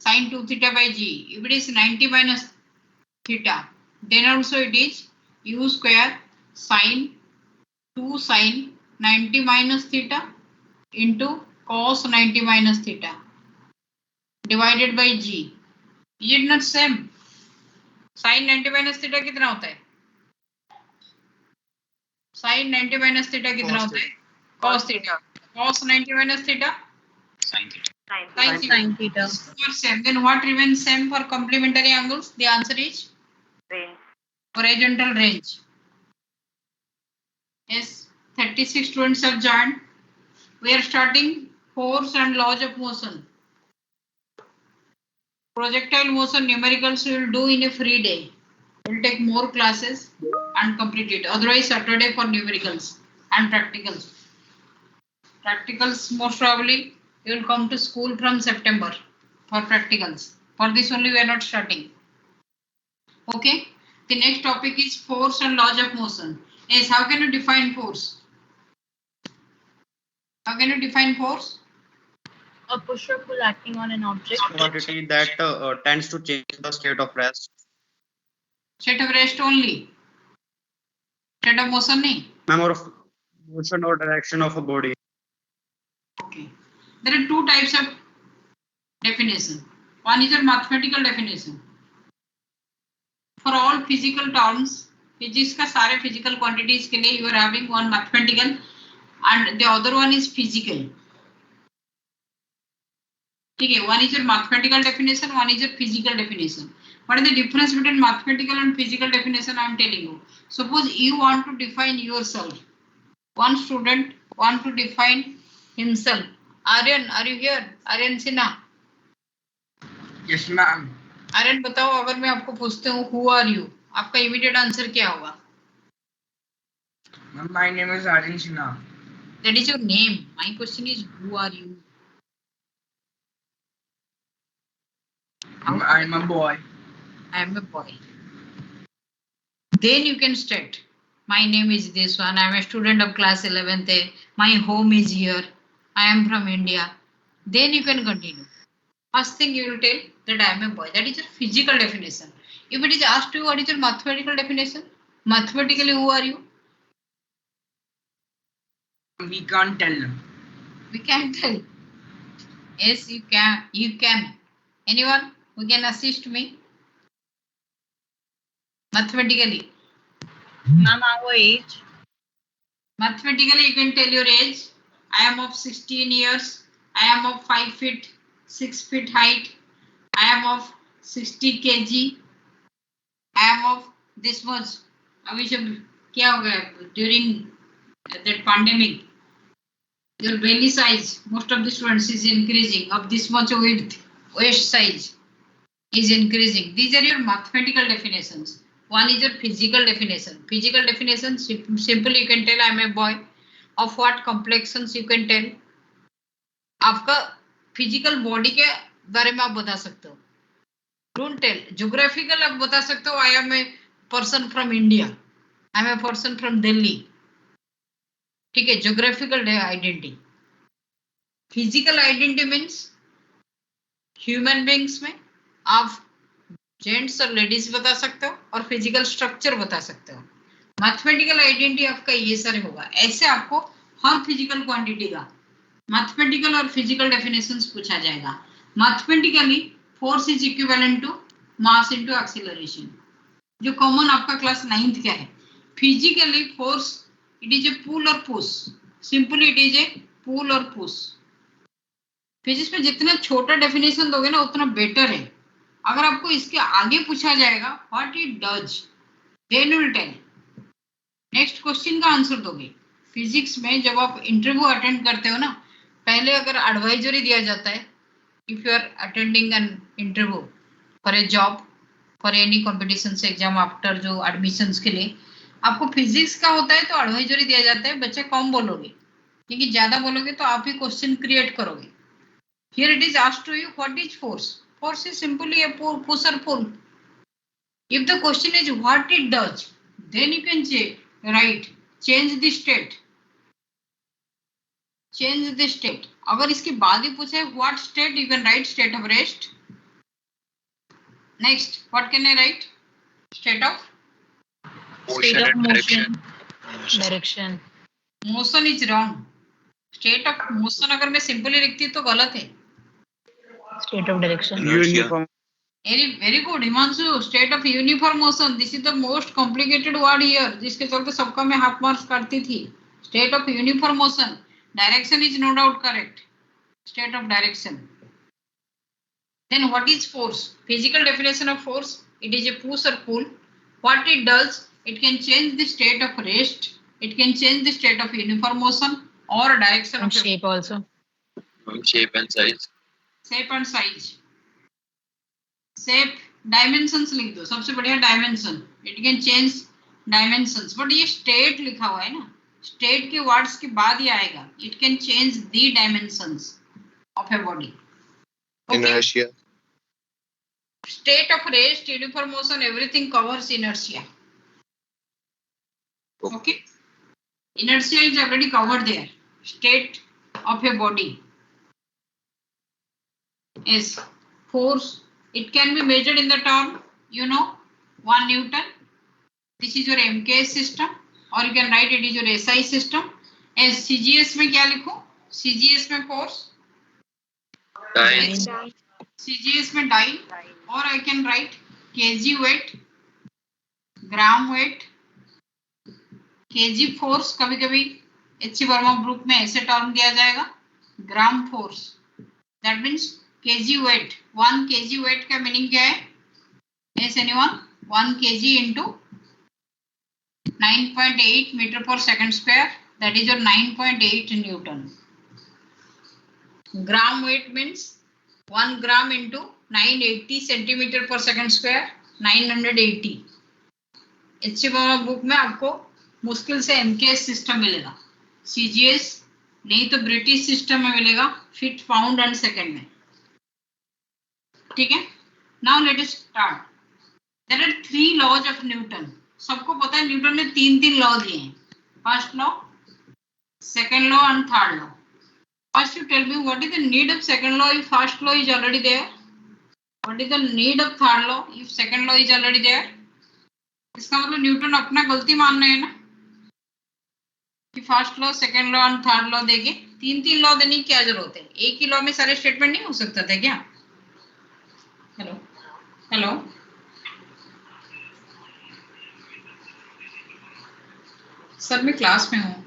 Sin 2 theta by g. If it is 90 minus theta, then also it is u square sin 2 sin 90 minus theta into cos 90 minus theta divided by g. Is it not same? Sin 90 minus theta कितना होता है? Sin 90 minus theta कितना होता है? Cos theta. Cos 90 minus theta? Sin theta. Sin theta. For same. Then what remains same for complementary angles? The answer is Range. horizontal range. Yes, 36 students have joined. We are starting force and laws of motion. Projectile motion numericals we will do in a free day. We will take more classes and complete it. Otherwise, Saturday for numericals and practicals. Practicals most probably you will come to school from September for practicals. For this only we are not starting. Okay. The next topic is force and laws of motion. Yes, how can you define force? How can you define force? A push or pull acting on an object. Quantity that tends to change the state of rest. State of rest only. State of motion nahi. Member of motion or direction of a body. Okay. There are two types of definition. One is your mathematical definition. For all physical terms, physics का सारे physical quantities के लिए you are having one mathematical and the other one is physical. ठीक है, one is your mathematical definition, one is your physical definition. What is the difference between mathematical and physical definition? I am telling you. Suppose you want to define yourself. One student want to define himself. Aryan, are you here? Aryan Sinha. Yes, ma'am. Aryan बताओ, अगर मैं आपको पूछते हूँ who are you, आपका immediate answer क्या होगा? My name is Aryan Sinha. That is your name. My question is who are you? I'm a boy. I am a boy. Then you can state my name is this one. I am a student of class 11th A. My home is here. I am from India. Then you can continue. First thing you will tell that I am a boy. That is your physical definition. If it is asked you what is your mathematical definition, mathematically who are you? We can't tell. We can tell. Yes, you can. You can. Anyone who can assist me? Mathematically. Ma'am, our age. Mathematically, you can tell your age. I am of 16 years. I am of 5 feet, 6 feet height. I am of 60 kg. I am of this much. अभी जब क्या हो गया during that pandemic, your belly size, most of the students is increasing. Of this much width, waist size is increasing. These are your mathematical definitions. One is your physical definition. Physical definition, simply you can tell I am a boy. Of what complexions you can tell. आपका physical body के बारे में आप बता सकते हो. Don't tell. Geographical आप बता सकते हो. I am a person from India. I am a person from Delhi. ठीक है, geographical identity. Physical identity means human beings में आप जेंट्स और लेडीज बता सकते हो और फिजिकल स्ट्रक्चर बता सकते हो. मैथमेटिकल आइडेंटिटी आपका ये सारे होगा. ऐसे आपको हर फिजिकल क्वांटिटी का मैथमेटिकल और फिजिकल डेफिनेशंस पूछा जाएगा. Mathematically force is equivalent to mass into acceleration, जो कॉमन आपका क्लास 9th का है. Physically force it is a pull और push. Simply it is a pull और पुश. फिजिक्स में जितना छोटा डेफिनेशन दोगे ना उतना बेटर है. अगर आपको इसके आगे पूछा जाएगा what it does, then you will tell. Next question का आंसर दोगे. फिजिक्स में जब आप इंटरव्यू अटेंड करते हो ना, पहले अगर एडवाइजरी दिया जाता है, if you are attending an interview for a job for any competition exam after जो एडमिशंस के लिए, आपको फिजिक्स का होता है तो एडवाइजरी दिया जाता है बच्चे कम बोलोगे, क्योंकि ज्यादा बोलोगे तो आप ही क्वेश्चन क्रिएट करोगे. Here it is asked to you what is force. Force is simply a push or pull. If the question is what it does, then you can say right change the state. Change the state. अगर इसके बाद ही पूछे what state, you can write state of rest, Next, what can I write? State of State of motion. Direction. motion is wrong. State of motion अगर मैं simply लिखती तो गलत है. State of direction. Uniform. Very good, Himanshu. State of uniform motion. This is the most complicated word here. जिसके चलते सबका मैं half marks करती थी. State of uniform motion. Direction is no doubt correct. State of direction. Then what is force? Physical definition of force. It is a push or pull. What it does, it can change the state of rest. It can change the state of uniform motion or direction And of shape also. Shape and size. shape and size. Shape dimensions लिख दो. सबसे बढ़िया dimension. It can change dimensions. But ये state लिखा हुआ है ना. State के words के बाद ही आएगा. It can change the dimensions of a body. Okay? Inertia. State of rest, uniform motion, everything covers inertia. Okay? Inertia is already covered there. State of a body is force. It can be measured in the term, 1 Newton. This is your MKS system, or you can write it is your SI system. As CGS में क्या लिखूं? CGS में force. Dyne. CGS में dyne, or I can write kg weight, gram weight, kg force. कभी कभी HC Verma group में ऐसे term दिया जाएगा, gram force. That means kg weight. 1 kg weight का मीनिंग क्या है? Yes, anyone? 1 kg into 9.8 meter per second square. That is your 9.8 Newton. Gram weight means 1 gram into 980 centimeter per second square, 980. HC Verma book में आपको मुश्किल से MKS system मिलेगा. CGS नहीं तो ब्रिटिश सिस्टम में मिलेगा, फीट पाउंड एंड सेकेंड में. ठीक है. Now let us start. There are 3 laws of Newton. सबको पता है न्यूटन ने 3 लॉ दिए हैं. First law, second law and third law. First, you tell me what is the need of second law if first law is already there? What is the need of third law if second law is already there? इसका मतलब Newton अपना गलती मान रहे हैं ना कि first law, second law and third law देके 3 लॉ देने की क्या जरूरत है? एक ही लॉ में सारे स्टेटमेंट नहीं हो सकता था क्या? हेलो सर, मैं क्लास में हूँ.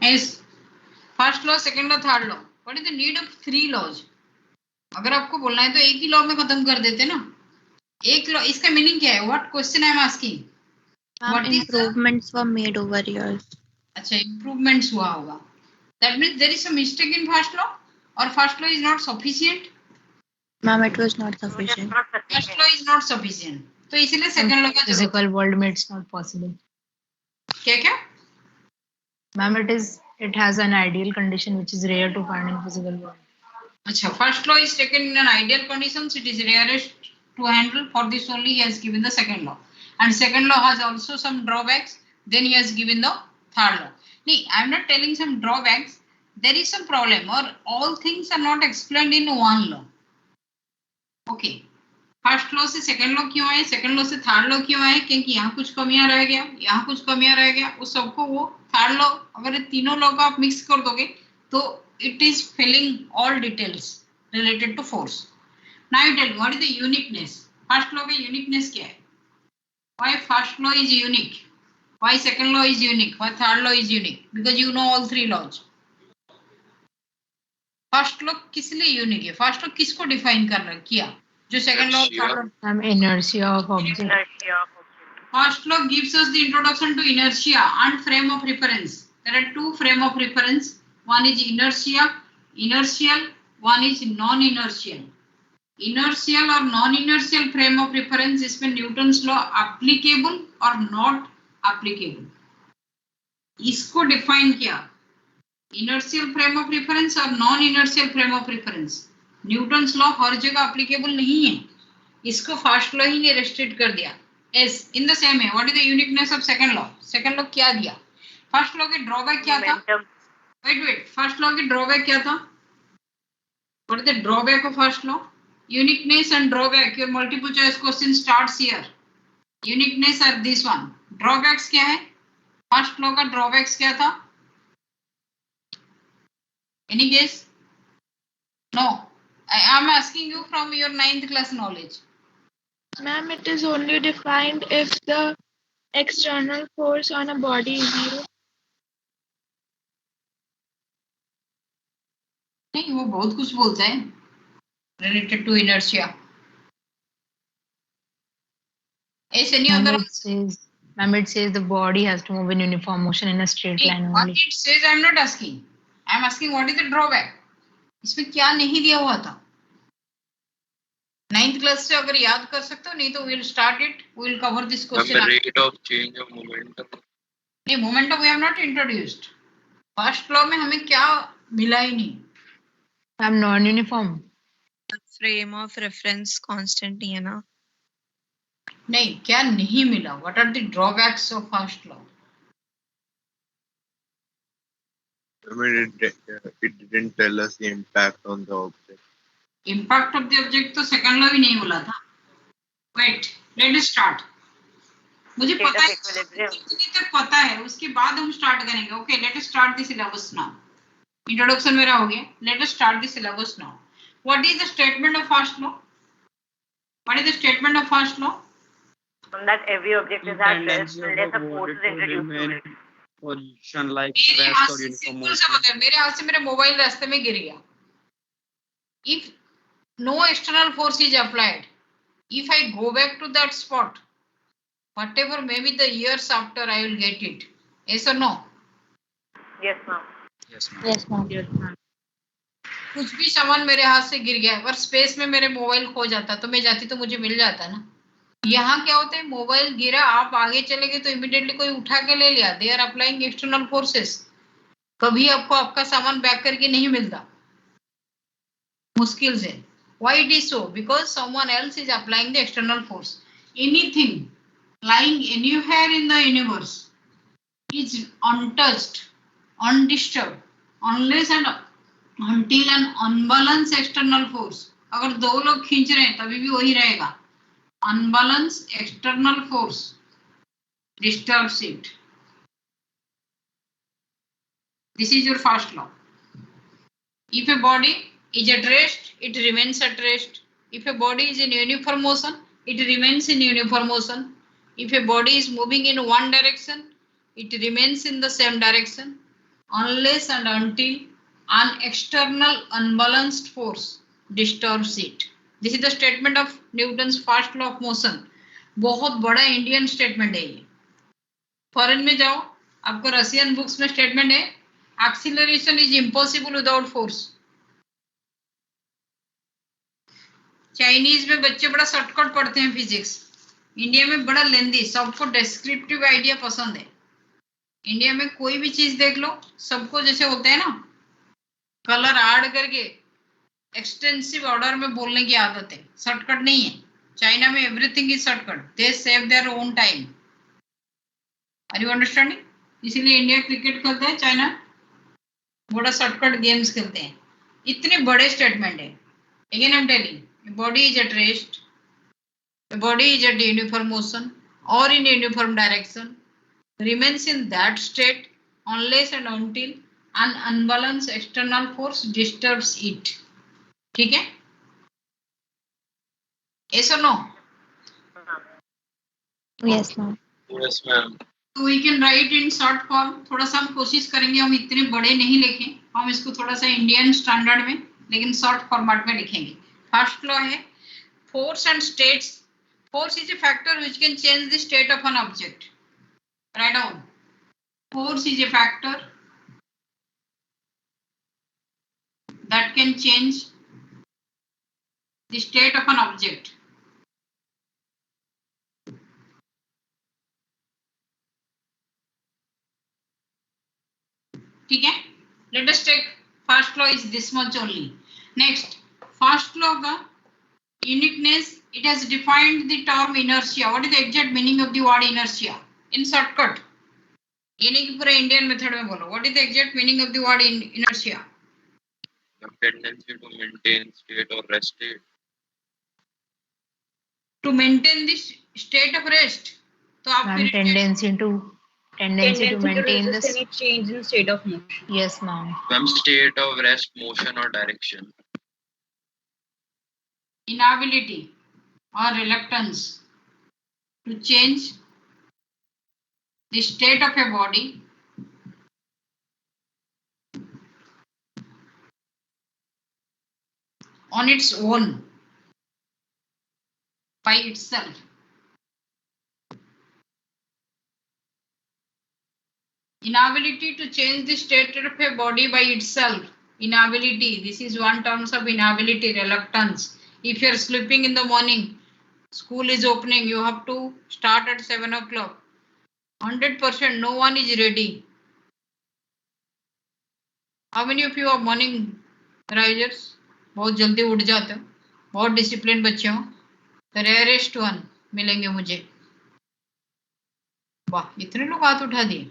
Is first law, second law, third law. What is the need of 3 laws? अगर आपको बोलना है तो एक ही लॉ में खत्म कर देते ना. एक लॉ, इसका मीनिंग क्या है? What question I am asking? What improvements were made over years? अच्छा, improvements हुआ होगा. That means there is some mistake in first law, or first law is not sufficient. Ma'am, it was not sufficient. First law is not sufficient. तो इसीलिए second law का जरूरत. Physical world में it's not possible. क्या? Ma'am, it has an ideal condition which is rare to find in physical world. अच्छा, first law is taken in an ideal conditions. It is rarest to handle. For this only he has given the second law. And second law has also some drawbacks. Then he has given the third law. No, I am not telling some drawbacks. There is some problem, or all things are not explained in one law. Okay. First law से second law क्यों आए, second law से third law क्यों आए? क्योंकि यहाँ कुछ कमियां रह गया, यहाँ कुछ कमियां रह गया. उस सबको वो थर्ड लॉ, अगर तीनों लॉ को आप मिक्स कर दोगे तो it is filling all details related to force. Now you tell me what is the uniqueness. First law का यूनिकनेस क्या है? Why first law is unique? Why second law is unique? Why third law is unique? Because you know all 3 laws. First law किस लिए unique है? First law किसको define कर रहा है किया? जो second law, third law. Inertia of object. First law gives us the introduction to inertia and frame of reference. There are 2 frame of reference. One is inertial, one is non-inertial. Inertial or non-inertial frame of reference, इसमें Newton's law applicable or not applicable. इसको define किया. Inertial frame of reference और non-inertial frame of reference. Newton's law हर जगह applicable नहीं है. इसको first law ही ने restrict कर दिया. Yes, in the same way, what is the uniqueness of second law? Second law क्या दिया? फर्स्ट लॉ के ड्रॉबैक क्या था? Wait, फर्स्ट लॉ के ड्रॉबैक क्या था? What is the drawback of first law? Uniqueness and drawback. Your multiple choice question starts here. Uniqueness are this one. Drawbacks क्या है? First law का drawbacks क्या था? Any guess? No. I am asking you from your 9th class knowledge. Ma'am, it is only defined if the external force on a body is zero. नहीं, वो बहुत कुछ बोलता है related to inertia. Is any Ma'am, other? it says the body has to move in uniform motion in a straight line What only. it says, I am not asking. I am asking what is the drawback. इसमें क्या नहीं दिया हुआ था? 9th class से अगर याद कर सकते हो, नहीं तो we'll start it. We'll cover this question. The rate of change of momentum. नहीं, momentum we have not introduced. First law में हमें क्या मिला ही नहीं. I'm non-uniform. Frame of reference constant नहीं है ना. नहीं, क्या नहीं मिला? What are the drawbacks of first law? I mean, it didn't tell us the impact on the object. Impact of the object तो second law भी नहीं बोला था. Wait, let us start. मुझे पता है, इतनी तक पता है, उसके बाद हम स्टार्ट करेंगे. Okay, let us start the syllabus now. Introduction मेरा हो गया. Let us start the syllabus now. What is the statement of first law? What is the statement of first law? That every object is at rest unless a force is introduced to it. Position like मेरे rest हाथ or से uniform simple सा motion. बता, मेरे हाथ से मेरा mobile रास्ते में गिर गया. If no external force is applied, if I go back to that spot, whatever maybe the years after I will get it. Yes or no? Yes, ma'am. Yes, ma'am. Yes, ma'am. कुछ भी सामान मेरे हाथ से गिर गया, अगर space में मेरे मोबाइल खो जाता तो मैं जाती तो मुझे मिल जाता ना. यहाँ क्या होता है, मोबाइल गिरा, आप आगे चले गए तो इमीडिएटली कोई उठा के ले लिया. They are applying external forces. कभी आपको आपका सामान बैक करके नहीं मिलता, मुश्किल से. Why it is so? Because someone else is applying the external force. Anything lying anywhere in the universe is untouched, undisturbed, unless and until an unbalanced external force. अगर दो लोग खींच रहे हैं तभी भी वही रहेगा. Unbalanced external force disturbs it. This is your first law. If a body is at rest, it remains at rest. If a body is in uniform motion, it remains in uniform motion. If a body is moving in one direction, it remains in the same direction, unless and until an external unbalanced force disturbs it. This is the statement of Newton's first law of motion. बहुत बड़ा Indian statement है ये. Foreign में जाओ, आपको Russian books में statement है, acceleration is impossible without force. Chinese में बच्चे बड़ा शॉर्टकट पढ़ते हैं फिजिक्स. इंडिया में बड़ा लेंदी, सबको डिस्क्रिप्टिव आइडिया पसंद है. इंडिया में कोई भी चीज देख लो, सबको जैसे होते हैं ना, कलर ऐड करके एक्सटेंसिव ऑर्डर में बोलने की आदत है. शॉर्टकट नहीं है. चाइना में everything is shortcut. They save their own time. Are you understanding? इसीलिए इंडिया क्रिकेट खेलता है, चाइना बड़ा शॉर्टकट गेम्स खेलते हैं. इतने बड़े स्टेटमेंट है. Again I am telling, body is at rest, the body is at uniform motion or in uniform direction, remains in that state unless and until an unbalanced external force disturbs it. ठीक है? Yes or no? Yes, ma'am. Yes, ma'am. So we can write in short form. थोड़ा सा हम कोशिश करेंगे, हम इतने बड़े नहीं लिखें, हम इसको थोड़ा सा इंडियन स्टैंडर्ड में लेकिन शॉर्ट फॉर्मेट में लिखेंगे. फर्स्ट लॉ है force and states. Force is a factor which can change the state of an object. Write down. Force is a factor that can change the state of an object. ठीक है? Let us take first law is this much only. Next, first law का uniqueness, it has defined the term inertia. What is the exact meaning of the word inertia? In shortcut. ये नहीं कि पूरा Indian method में बोलो. What is the exact meaning of the word inertia? tendency to maintain state or rest state. To maintain this state of rest. तो आप Ma'am, फिर tendency to maintain resist this. any change in state of motion. Yes, ma'am. Ma'am, state of rest, motion or direction. inability or reluctance to change the state of a body on its own by itself. Inability to change the state of a body by itself. Inability. This is one terms of inability, reluctance. If you're sleeping in the morning, school is opening, you have to start at 7 o'clock. 100% no one is ready. How many of you are morning risers? बहुत जल्दी उठ जाते हो, बहुत discipline बच्चे हो. The rarest one मिलेंगे मुझे. वाह, इतने लोग हाथ उठा दिए.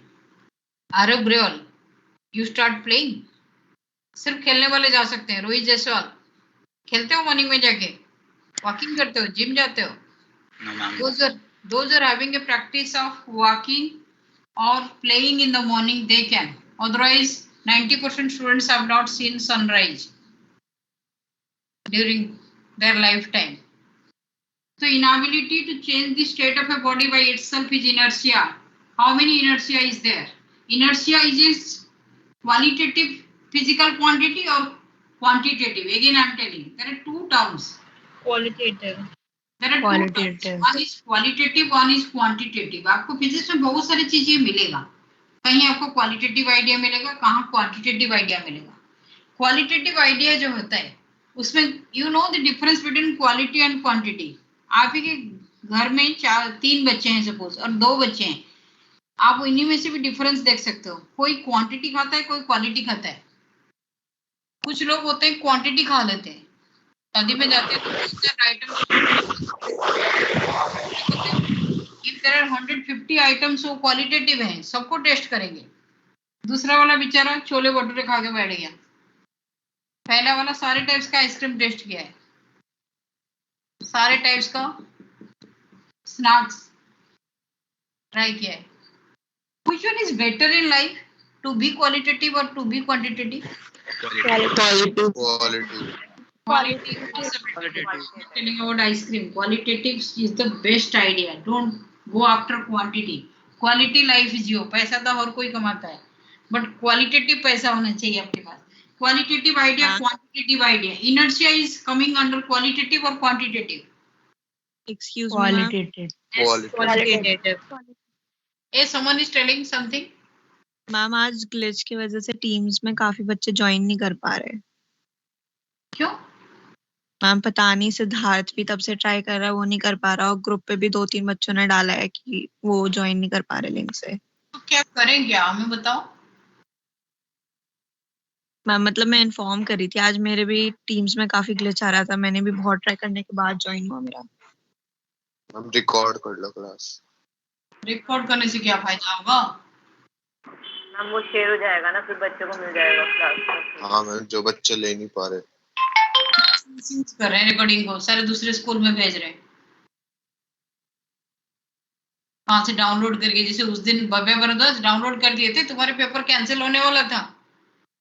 Aarav Grewal, you start playing. सिर्फ खेलने वाले जा सकते हैं. रोहित जायसवाल, खेलते हो मॉर्निंग में जाके? वॉकिंग करते हो? जिम जाते हो? No, ma'am. Those are having a practice of walking or playing in the morning, they can. Otherwise, 90% students have not seen sunrise during their lifetime. So inability to change the state of a body by itself is inertia. How many inertia is there? Inertia is qualitative physical quantity or quantitative? Again, I'm telling you, there are two terms. Qualitative. There are two Qualitative. terms. One is qualitative, one is quantitative. आपको physics में बहुत सारी चीजें मिलेगा. कहीं आपको qualitative idea मिलेगा, कहाँ क्वांटिटेटिव आइडिया मिलेगा. क्वालिटेटिव आइडिया जो होता है उसमें you know the difference between quality and quantity. आप ही के घर में 3 बच्चे हैं सपोज और 2 बच्चे हैं, आप इन्हीं में से भी डिफरेंस देख सकते हो. कोई क्वांटिटी खाता है, कोई क्वालिटी खाता है. कुछ लोग होते हैं क्वांटिटी खा लेते हैं, शादी में जाते हैं तो item. If there are 150 items वो क्वालिटेटिव हैं, सबको टेस्ट करेंगे. दूसरा वाला बेचारा छोले भटूरे खा के बैठ गया. पहला वाला सारे टाइप्स का आइसक्रीम टेस्ट किया है, सारे टाइप्स का स्नैक्स ट्राई किया है. Which one is better in life? To be qualitative or to be quantitative? Quality. Quality. Telling about ice cream. Qualitative is the best idea. Don't go after quantity. Quality life is your. पैसा तो हर कोई कमाता है, but qualitative पैसा होना चाहिए आपके पास. Qualitative idea, quantitative idea. Inertia is coming under qualitative or quantitative? Excuse me, ma'am. Qualitative. Qualitative. Hey, someone is telling something. Ma'am आज ग्लिच की वजह से टीम्स में काफी बच्चे ज्वाइन नहीं कर पा रहे. क्यों? मैम पता नहीं, सिद्धार्थ भी तब से ट्राई कर रहा है, वो नहीं कर पा रहा, और ग्रुप पे भी 2-3 बच्चों ने डाला है कि वो ज्वाइन नहीं कर पा रहे लिंक से. तो क्या करें, क्या हमें बताओ. मैम मतलब मैं इन्फॉर्म कर रही थी, आज मेरे भी टीम्स में काफी ग्लिच आ रहा था, मैंने भी बहुत ट्राई करने के बाद ज्वाइन हुआ मेरा. हम रिकॉर्ड कर लो क्लास. रिकॉर्ड करने से क्या फायदा होगा? मैम वो शेयर हो जाएगा ना, फिर बच्चों को मिल जाएगा क्लास. हाँ मैम, जो बच्चे ले नहीं पा रहे कर रहे हैं रिकॉर्डिंग को, सारे दूसरे स्कूल में भेज रहे हैं. वहां से डाउनलोड करके, जैसे उस दिन भव्य भारद्वाज डाउनलोड कर दिए थे, तुम्हारे पेपर कैंसिल होने वाला था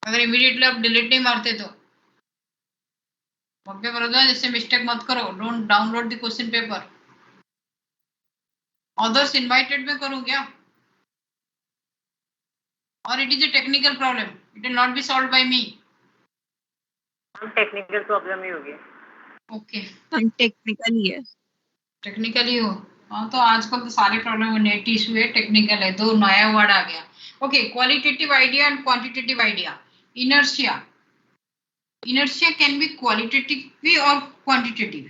अगर इमीडिएटली आप डिलीट नहीं मारते तो. भव्य भारद्वाज ऐसे मिस्टेक मत करो. Don't download the question paper. Others invited में करूं क्या? और it is a technical problem, it will not be solved by me. Technical problem ही होगी. ओके, टेक्निकल ही है. टेक्निकल ही हो. हाँ, तो आजकल तो सारे प्रॉब्लम नेट इशू है, टेक्निकल है, 2 नया वर्ड आ गया. Okay, qualitative idea and quantitative idea. Inertia. Inertia can be qualitative or quantitative.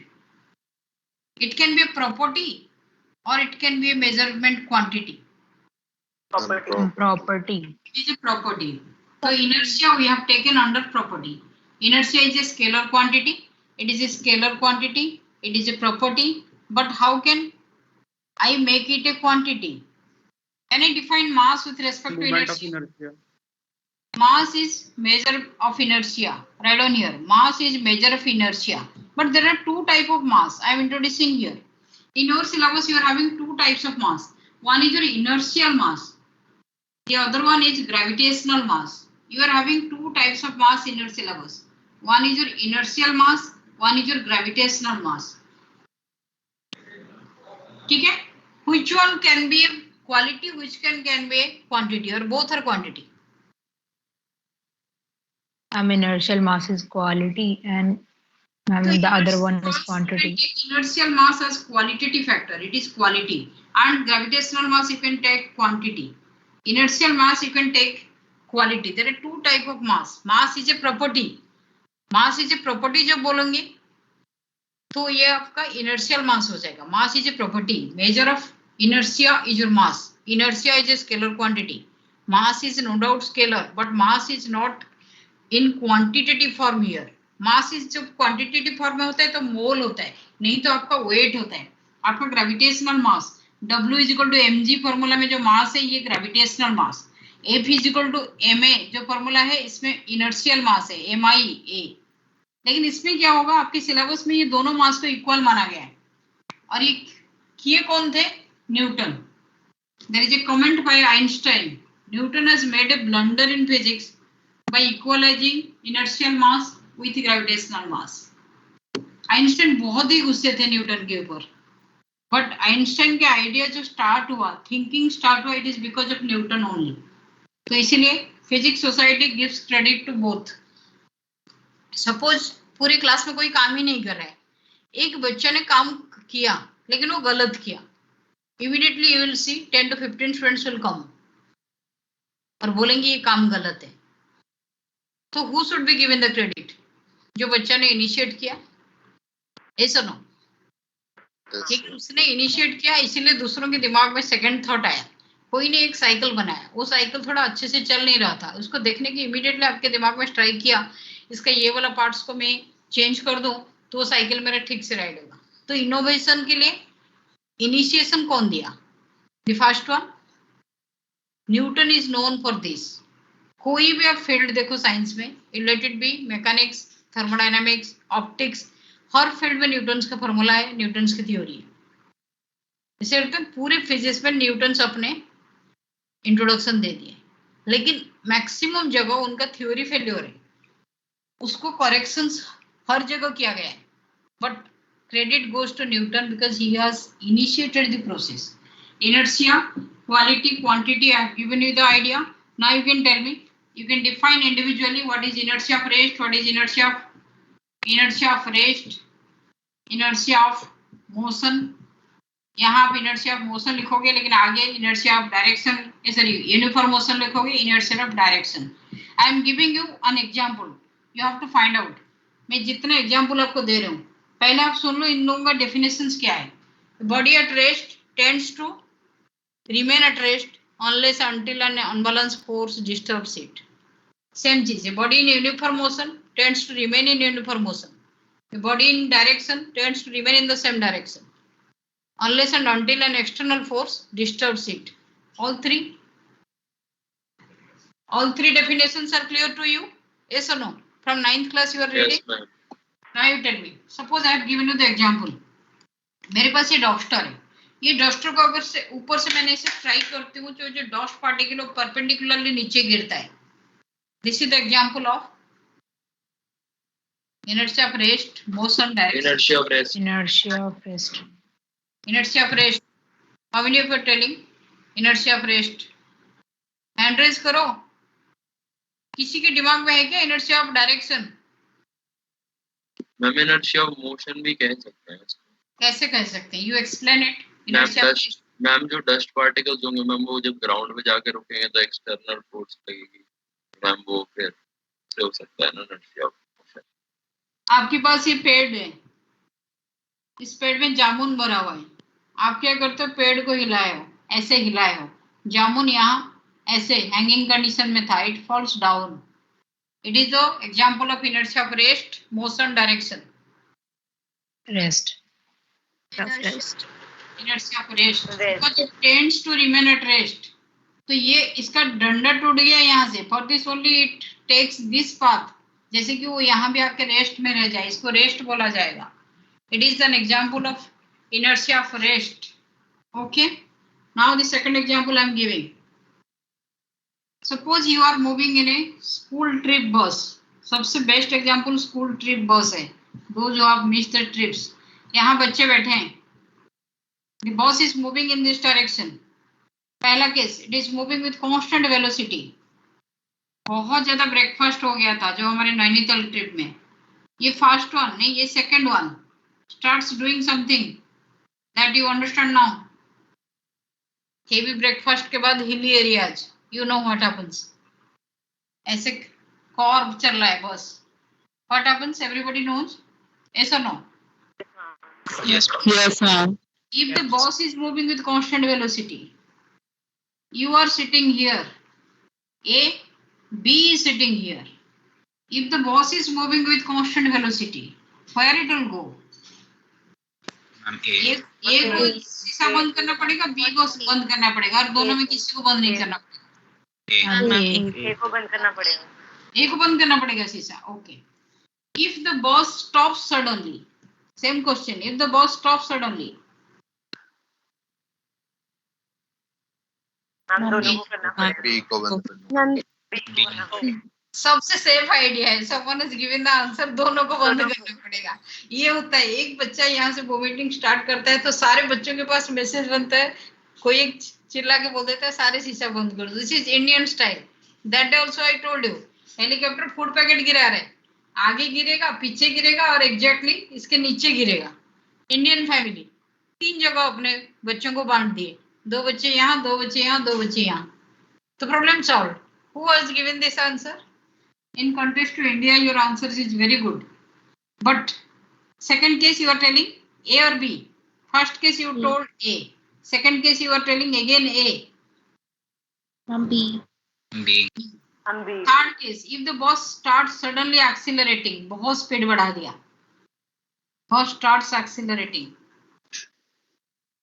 It can be a property or it can be a measurement quantity. Property. It is a property. So inertia we have taken under property. Inertia is a scalar quantity. It is a scalar quantity. It is a property. But how can I make it a quantity? Can I define mass with respect to Movement of inertia? inertia. Mass is measure of inertia. Right on here. Mass is measure of inertia. But there are two type of mass I am introducing here. In your syllabus, you are having two types of mass. One is your inertial mass. The other one is gravitational mass. You are having two types of mass in your syllabus. One is your inertial mass. One is your gravitational mass. ठीक है? Which one can be quality? Which can be quantity? Or both are quantity? Inertial mass is quality and the other one is quantity. Inertial mass has qualitative factor. It is quality. And gravitational mass you can take quantity. Inertial mass you can take quality. There are two type of mass. Mass is a property. Mass is a property जब बोलेंगे तो ये आपका inertial mass हो जाएगा. Mass is a property. Measure of inertia is your mass. Inertia is a scalar quantity. Mass is no doubt scalar, but mass is not in quantitative form here. Mass is जब quantitative form में होता है तो मोल होता है, नहीं तो आपका वेट होता है. आपका gravitational mass W is equal to mg formula में जो मास है ये gravitational mass. F is equal to ma जो फॉर्मूला है इसमें इनर्शियल मास है MIA. लेकिन इसमें क्या होगा आपके सिलेबस में ये दोनों मास को इक्वल माना गया है. और ये किए कौन थे? Newton. There is a comment by Einstein. Newton has made a blunder in physics by equalizing inertial mass with gravitational mass. Einstein बहुत ही गुस्से थे न्यूटन के ऊपर, बट आइंस्टाइन के आइडिया जो स्टार्ट हुआ, थिंकिंग स्टार्ट हुआ, it is because of Newton only. तो इसीलिए physics society gives credit to both. Suppose पूरी क्लास में कोई काम ही नहीं कर रहा है, एक बच्चे ने काम किया लेकिन वो गलत किया, immediately you will see 10 to 15 students will come और बोलेंगे ये काम गलत है. तो who should be given the credit? जो बच्चा ने इनिशिएट किया. ऐसा नो एक उसने इनिशिएट किया इसीलिए दूसरों के दिमाग में सेकंड थॉट आया. कोई ने एक साइकिल बनाया, वो साइकिल थोड़ा अच्छे से चल नहीं रहा था, उसको देखने के इमीडिएटली आपके दिमाग में स्ट्राइक किया इसका ये वाला पार्ट्स को मैं चेंज कर दूं तो वो साइकिल मेरा ठीक से राइड होगा. तो इनोवेशन के लिए इनिशिएशन कौन दिया? The first one. Newton is known for this. कोई भी आप फील्ड देखो साइंस में, let it be mechanics, thermodynamics, optics, her field में न्यूटन्स का फॉर्मूला है, न्यूटन्स की थ्योरी है. इसे पूरे फिजिक्स में न्यूटन्स अपने इंट्रोडक्शन दे दिए, लेकिन मैक्सिमम जगह उनका थ्योरी फेल्योर है. उसको करेक्शंस हर जगह किया गया है, but credit goes to Newton because he has initiated the process. Inertia, quality, quantity, I have given you the idea. Now you can tell me, you can define individually what is inertia of rest, what is inertia of rest, inertia of motion. यहाँ आप inertia of motion लिखोगे, लेकिन आगे inertia of direction, sorry, uniform motion लिखोगे, inertia of direction. I am giving you an example. You have to find out. मैं जितने example आपको दे रहा हूँ, पहले आप सुन लो इन लोगों का definitions क्या है. Body at rest tends to remain at rest unless until an unbalanced force disturbs it. Same चीज है. Body in uniform motion tends to remain in uniform motion. The body in direction tends to remain in the same direction unless and until an external force disturbs it. All three definitions are clear to you? Yes or no? From 9th class you are reading? Yes, ma'am. Now you tell me. Suppose I have given you the example. मेरे पास ये duster है. ये duster को अगर से ऊपर से मैंने इसे ट्राई करती हूँ तो जो डस्ट पार्टिकल परपेंडिकुलरली नीचे गिरता है. This is the example of inertia of rest, motion, direction. Inertia of rest. Inertia of rest. Inertia of rest. How many of you are telling inertia of rest? Hand raise करो. किसी के दिमाग में है क्या inertia of direction? Ma'am inertia of motion भी कह सकते हैं इसको. कैसे कह सकते हैं? You explain it. Inertia of rest. Ma'am जो डस्ट पार्टिकल्स होंगे मैम वो जब ग्राउंड में जाके रुकेंगे तो एक्सटर्नल फोर्स लगेगी मैम, वो फिर से हो सकता है ना inertia of motion. आपके पास ये पेड़ है, इस पेड़ में जामुन भरा हुआ है. आप क्या करते हो? पेड़ को हिलाए हो, ऐसे हिलाए हो, जामुन यहाँ ऐसे हैंगिंग कंडीशन में था, it falls down. It is the example of inertia of rest, motion, direction. Rest. Rest. Inertia of rest because it tends to remain at rest. तो ये इसका डंडा टूट गया यहाँ से, for this only it takes this path, जैसे कि वो यहाँ भी आके रेस्ट में रह जाए, इसको रेस्ट बोला जाएगा. It is an example of inertia of rest. Okay, now the second example I am giving. Suppose you are moving in a school trip bus. सबसे बेस्ट एग्जाम्पल स्कूल ट्रिप बस है. दो जो आप मिस द ट्रिप्स, यहाँ बच्चे बैठे हैं. The bus is moving in this direction. पहला case, it is moving with constant velocity. बहुत ज्यादा ब्रेकफास्ट हो गया था जो हमारे नैनीताल ट्रिप में. ये फर्स्ट वन नहीं, ये second one starts doing something that you understand now. Heavy breakfast के बाद hilly areas, you know what happens. ऐसे कॉर्ब चल रहा है बस. What happens? Everybody knows? Yes or no? Yes, ma'am. If the bus is moving with constant velocity, you are sitting here. A, B is sitting here. If the bus is moving with constant velocity, where it will go? A को शीशा बंद करना पड़ेगा, B को बंद करना पड़ेगा, और दोनों में किसी को बंद नहीं करना पड़ेगा. A को बंद करना पड़ेगा. A को बंद करना पड़ेगा शीशा. Okay. If the bus stops suddenly, same question. If the bus stops suddenly, हम दोनों को करना पड़ेगा. B को बंद करना. B को करना पड़ेगा. सबसे सेफ आइडिया है. someone has given the answer, दोनों को बंद करना पड़ेगा. ये होता है, एक बच्चा यहाँ से वोमिटिंग स्टार्ट करता है तो सारे बच्चों के पास मैसेज बनता है, कोई एक चिल्ला के बोल देता है सारे शीशा बंद कर दो. This is Indian style. That also I told you. Helicopter food packet गिरा रहे, आगे गिरेगा, पीछे गिरेगा और एग्जैक्टली इसके नीचे गिरेगा. इंडियन फैमिली 3 जगह अपने बच्चों को बांट दिए, 2 बच्चे यहाँ, 2 बच्चे यहाँ, 2 बच्चे यहाँ. तो problem solve. Who has given this answer? In contrast to India, your answer is very good. But second case you are telling A or B. First case you told A. Second case you are telling again A. B. हम B. Third case, if the bus starts suddenly accelerating, बहुत speed बढ़ा दिया. Bus starts accelerating.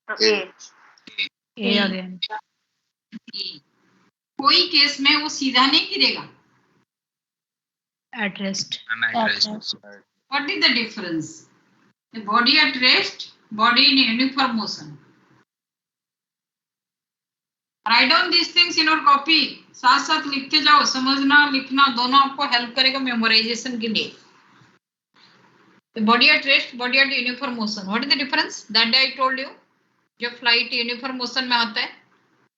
तो A. A again. A. कोई case में वो सीधा नहीं गिरेगा. At rest. What is the difference? The body at rest, body in uniform motion. Write down these things in your copy. साथ साथ लिखते जाओ. समझना लिखना दोनों आपको हेल्प करेगा मेमोराइजेशन के लिए. The body at rest, body at uniform motion. What is the difference? That day I told you. जब flight uniform motion में आता है,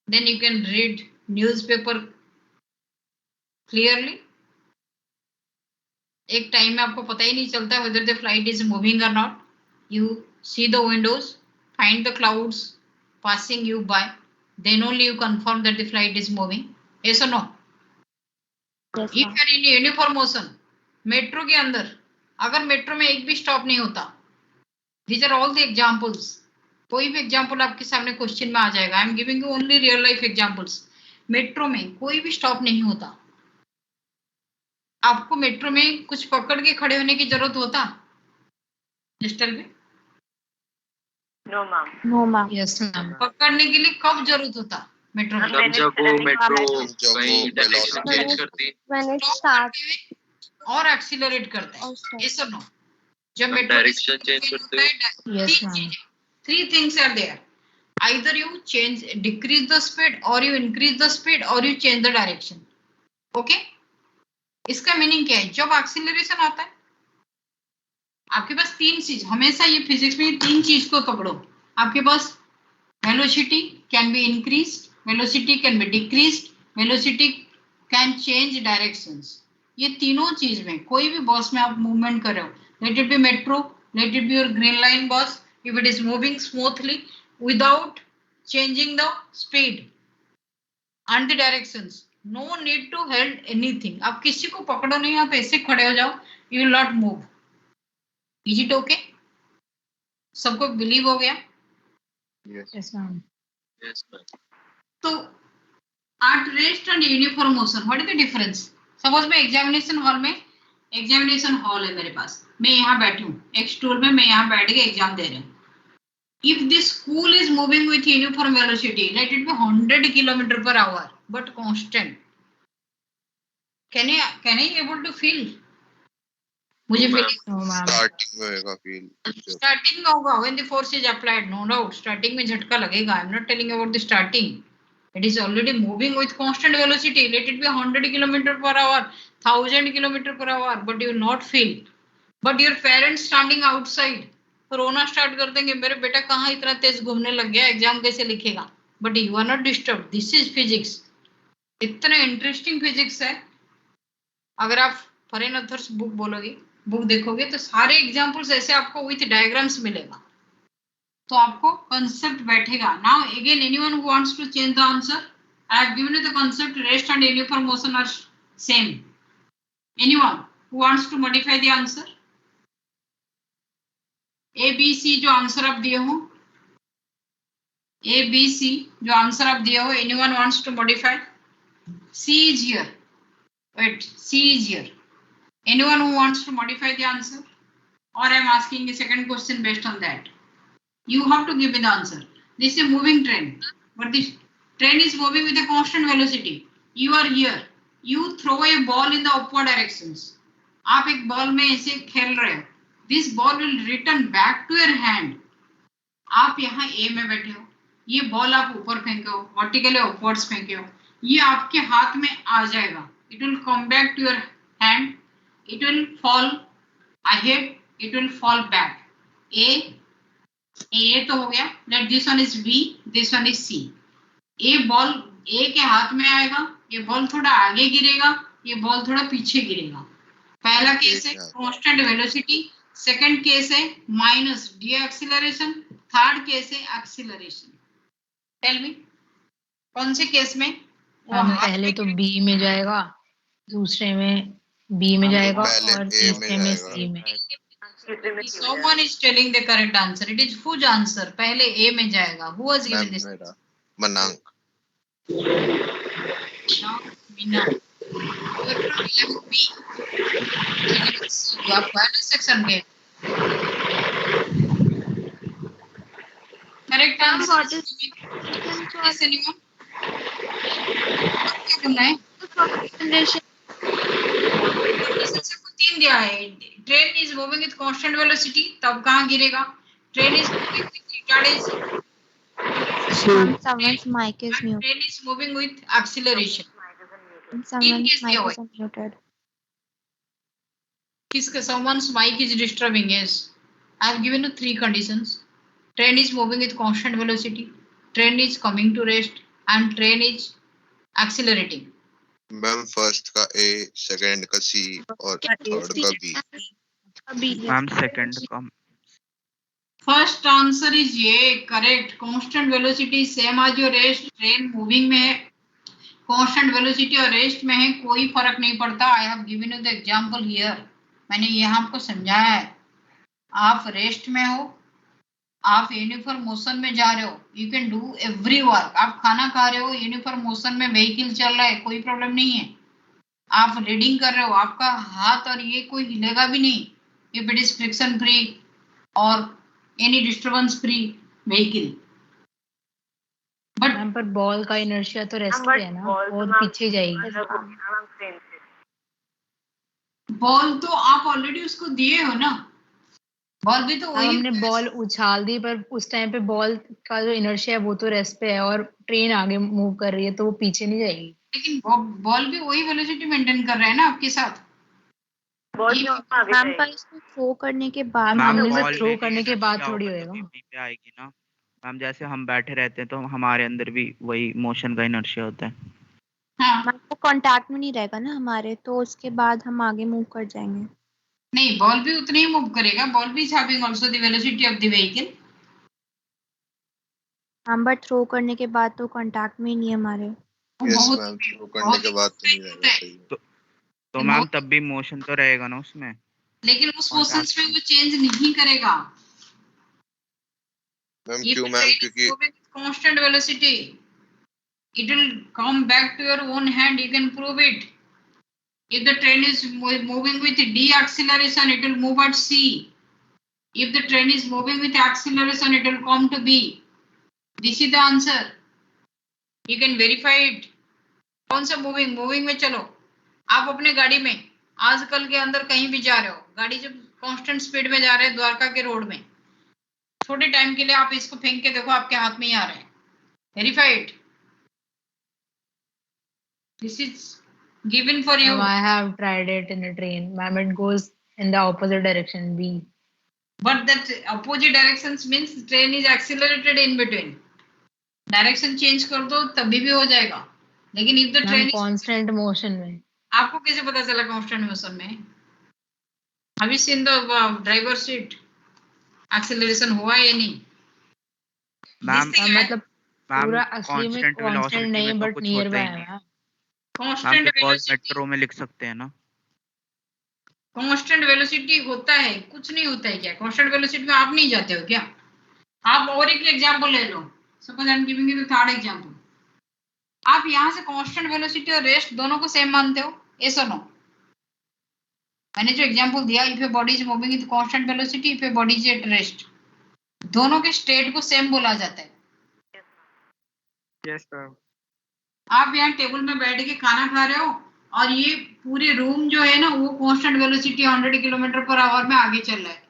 then you can read newspaper clearly. एक टाइम में आपको पता ही नहीं चलता whether the flight is moving or not. You see the windows, find the clouds passing you by, then only you confirm that the flight is moving. Yes or no? Yes, If you are in uniform motion, metro के अंदर अगर metro में एक भी stop नहीं होता, these are all the examples. कोई भी एग्जाम्पल आपके सामने क्वेश्चन में आ जाएगा. आई am giving you only real life examples. Metro में कोई भी स्टॉप नहीं होता. आपको मेट्रो में कुछ पकड़ के खड़े होने की जरूरत होता? जस्टल में No ma'am. No, ma'am. Yes, ma'am. पकड़ने के लिए कब जरूरत होता मेट्रो में? जब वो मेट्रो जब कहीं वो डायरेक्शन velocity- चेंज करती है, When it Stop starts. करके और एक्सीलरेट करता है. और stop. Yes or no? जब हम मेट्रो डायरेक्शन चेंज करते हो. Yes, ma'am. 3 things are there. Either you decrease the speed, or you increase the speed, or you change the direction. Okay? इसका मीनिंग क्या है? जब एक्सीलरेशन आता है आपके पास 3 चीज, हमेशा ये फिजिक्स में 3 चीज को पकड़ो. आपके पास velocity can be increased, velocity can be decreased, velocity can change directions. ये तीनों चीज में कोई भी बस में आप मूवमेंट कर रहे हो, let it be metro, let it be your green line बस, if it is moving smoothly without changing the speed and the directions, no need to hold anything. आप किसी को पकड़ो नहीं, आप ऐसे खड़े हो जाओ, you will not move. Is it okay? सबको बिलीव हो गया? Yes. Yes, ma'am. Yes, ma'am. तो at rest and uniform motion, what is the difference? Suppose मैं एग्जामिनेशन हॉल में, एग्जामिनेशन हॉल है मेरे पास, मैं यहाँ बैठी हूँ एक स्टूल में, मैं यहाँ बैठ के एग्जाम दे रही हूँ. If this spool is moving with uniform velocity, let it be 100 km/h, but constant. Can I able to feel? मुझे feeling No, ma'am. Starting में होगा feel. starting में होगा when the force is applied, no doubt. Starting में झटका लगेगा. I'm not telling about the starting. It is already moving with constant velocity. Let it be 100 km/h, 1000 km/h, but you will not feel. But your parents standing outside, रोना start कर देंगे, मेरे बेटा कहाँ इतना तेज घूमने लग गया, एग्जाम कैसे लिखेगा. But you are not disturb. This is physics. इतना इंटरेस्टिंग फिजिक्स है. अगर आप फरेन अथर्स बुक देखोगे तो सारे एग्जाम्पल्स ऐसे आपको विथ डायग्राम्स मिलेगा, तो आपको कंसेप्ट बैठेगा. Now again anyone who wants to change the answer, I have given you the concept. Rest and uniform motion are same. Anyone who wants to modify the answer? A B C जो answer आप दिए हो, ए B C जो answer आप दिए हो, anyone wants to modify? C is here. Wait, C is here. Anyone who wants to modify the answer? Or I am asking a second question based on that. You have to give me the answer. This is a moving train, but this train is moving with a constant velocity. You are here. You throw a ball in the upward directions. आप एक ball में ऐसे खेल रहे हो. This ball will return back to your hand. आप यहाँ A में बैठे हो, ये बॉल आप ऊपर फेंके हो, वर्टिकली अपवर्ड्स फेंके हो, ये आपके हाथ में आ जाएगा. It will come back to your hand. It will fall ahead, it will fall back. A तो हो गया. Let this one is B, this one is C. A ball A के हाथ में आएगा, ये बॉल थोड़ा आगे गिरेगा, ये बॉल थोड़ा पीछे गिरेगा. पहला केस है कांस्टेंट वेलोसिटी, सेकंड केस है minus D acceleration, third case है एक्सीलरेशन. टेल मी कौन से केस में? पहले तो B में जाएगा, दूसरे में B में जाएगा और तीसरे में C में. Someone is telling the correct answer. It is whose answer? पहले A में जाएगा. Who has given this? Manang. Now, Meena. You are from left B. You are final section के. Correct answer. What is Yes, anyone? क्या बोलना है? condition? तीन दिया है. Train is moving with constant velocity, तब कहाँ गिरेगा? Train is moving with retardation. Someone's mic is muted. Train is moving with acceleration. Someone's mic is unmuted. किसका? someone's mic is disturbing. Yes, I have given you three conditions. Train is moving with constant velocity, train is coming to rest, and train is accelerating. Ma'am first का A, second का C और third का B. Ma'am second का. First answer is ये correct. Constant velocity same as your rest. Train moving में है, constant velocity और rest में है, कोई फर्क नहीं पड़ता. आई have given you the example here. मैंने यहाँ आपको समझाया है. आप रेस्ट में हो, आप यूनिफॉर्म मोशन में जा रहे हो, you can do every work. आप खाना खा रहे हो, यूनिफॉर्म मोशन में व्हीकल चल रहा है, कोई प्रॉब्लम नहीं है. आप रीडिंग कर रहे हो, आपका हाथ और ये कोई हिलेगा भी नहीं. If it is friction free और any disturbance free vehicle. But ma'am पर बॉल का इनर्शिया तो रेस्ट पे है ना, और पीछे जाएगी. बॉल तो आप ऑलरेडी उसको दिए हो ना. बॉल भी तो वही. हमने बॉल उछाल दी, पर उस टाइम पे बॉल का जो इनर्शिया है वो तो रेस्ट पे है और ट्रेन आगे मूव कर रही है, तो वो पीछे नहीं जाएगी. लेकिन बॉल भी वही वेलोसिटी मेंटेन कर रहा है ना आपके साथ. मैम पर इसको थ्रो करने के बाद हमने बॉल से थ्रो करने के बाद क्या थोड़ी होगा, होएगा. तभी वहीं पे आएगी ना मैम. जैसे हम बैठे रहते हैं तो हमारे अंदर भी वही मोशन का इनर्शिया होता है. हाँ. मैम वो कांटेक्ट में नहीं रहेगा ना हमारे, तो उसके बाद हम आगे मूव कर जाएंगे. नहीं, बॉल भी उतने ही मूव करेगा. बॉल भी is having also the velocity of the vehicle. हम बट थ्रो करने के बाद तो कांटेक्ट में ही नहीं है हमारे. यस मैम, थ्रो करने के बाद तो नहीं रहेगा. सही. तो मैम तब भी मोशन तो रहेगा ना उसमें. लेकिन उस मोशंस में वो चेंज नहीं करेगा. मैम क्यों मैम? क्योंकि constant velocity, it will come back to your own hand. You can prove it. If the train is moving with D acceleration, it will move at C. If the train is moving with acceleration, it will come to B. This is the answer. You can verify it. कौन सा moving में चलो, आप अपने गाड़ी में आजकल के अंदर कहीं भी जा रहे हो, गाड़ी जब कांस्टेंट स्पीड में जा रहे हैं द्वारका के रोड में, थोड़े टाइम के लिए आप इसको फेंक के देखो, आपके हाथ में ही आ रहा है. Verify it. This is given for you. I have tried it in a train. Ma'am, it goes in the opposite direction, B. But that opposite directions means train is accelerated in between. Direction change कर दो तभी भी हो जाएगा. लेकिन if the train is constant motion में. आपको कैसे पता चला constant motion में? Have you seen the driver seat? Acceleration हुआ या नहीं? मैम मतलब पूरा मैम असली में कांस्टेंट constant वेलोसिटी नहीं में तो but कुछ near होता by ही है नहीं मैम. Constant velocity. मेट्रो में लिख सकते हैं ना. कांस्टेंट वेलोसिटी होता है, कुछ नहीं होता है क्या? कांस्टेंट वेलोसिटी में आप नहीं जाते हो क्या? आप और एक एग्जांपल ले लो. Suppose I am giving you the third example. आप यहाँ से कांस्टेंट वेलोसिटी और रेस्ट दोनों को सेम मानते हो? यस और नो? मैंने जो एग्जांपल दिया, if a body is moving with constant velocity, if a body is at rest, दोनों के स्टेट को सेम बोला जाता है. Yes sir. आप यहाँ टेबल में बैठ के खाना खा रहे हो और ये पूरे रूम जो है ना वो constant velocity 100 kilometre per hour में आगे चल रहा है,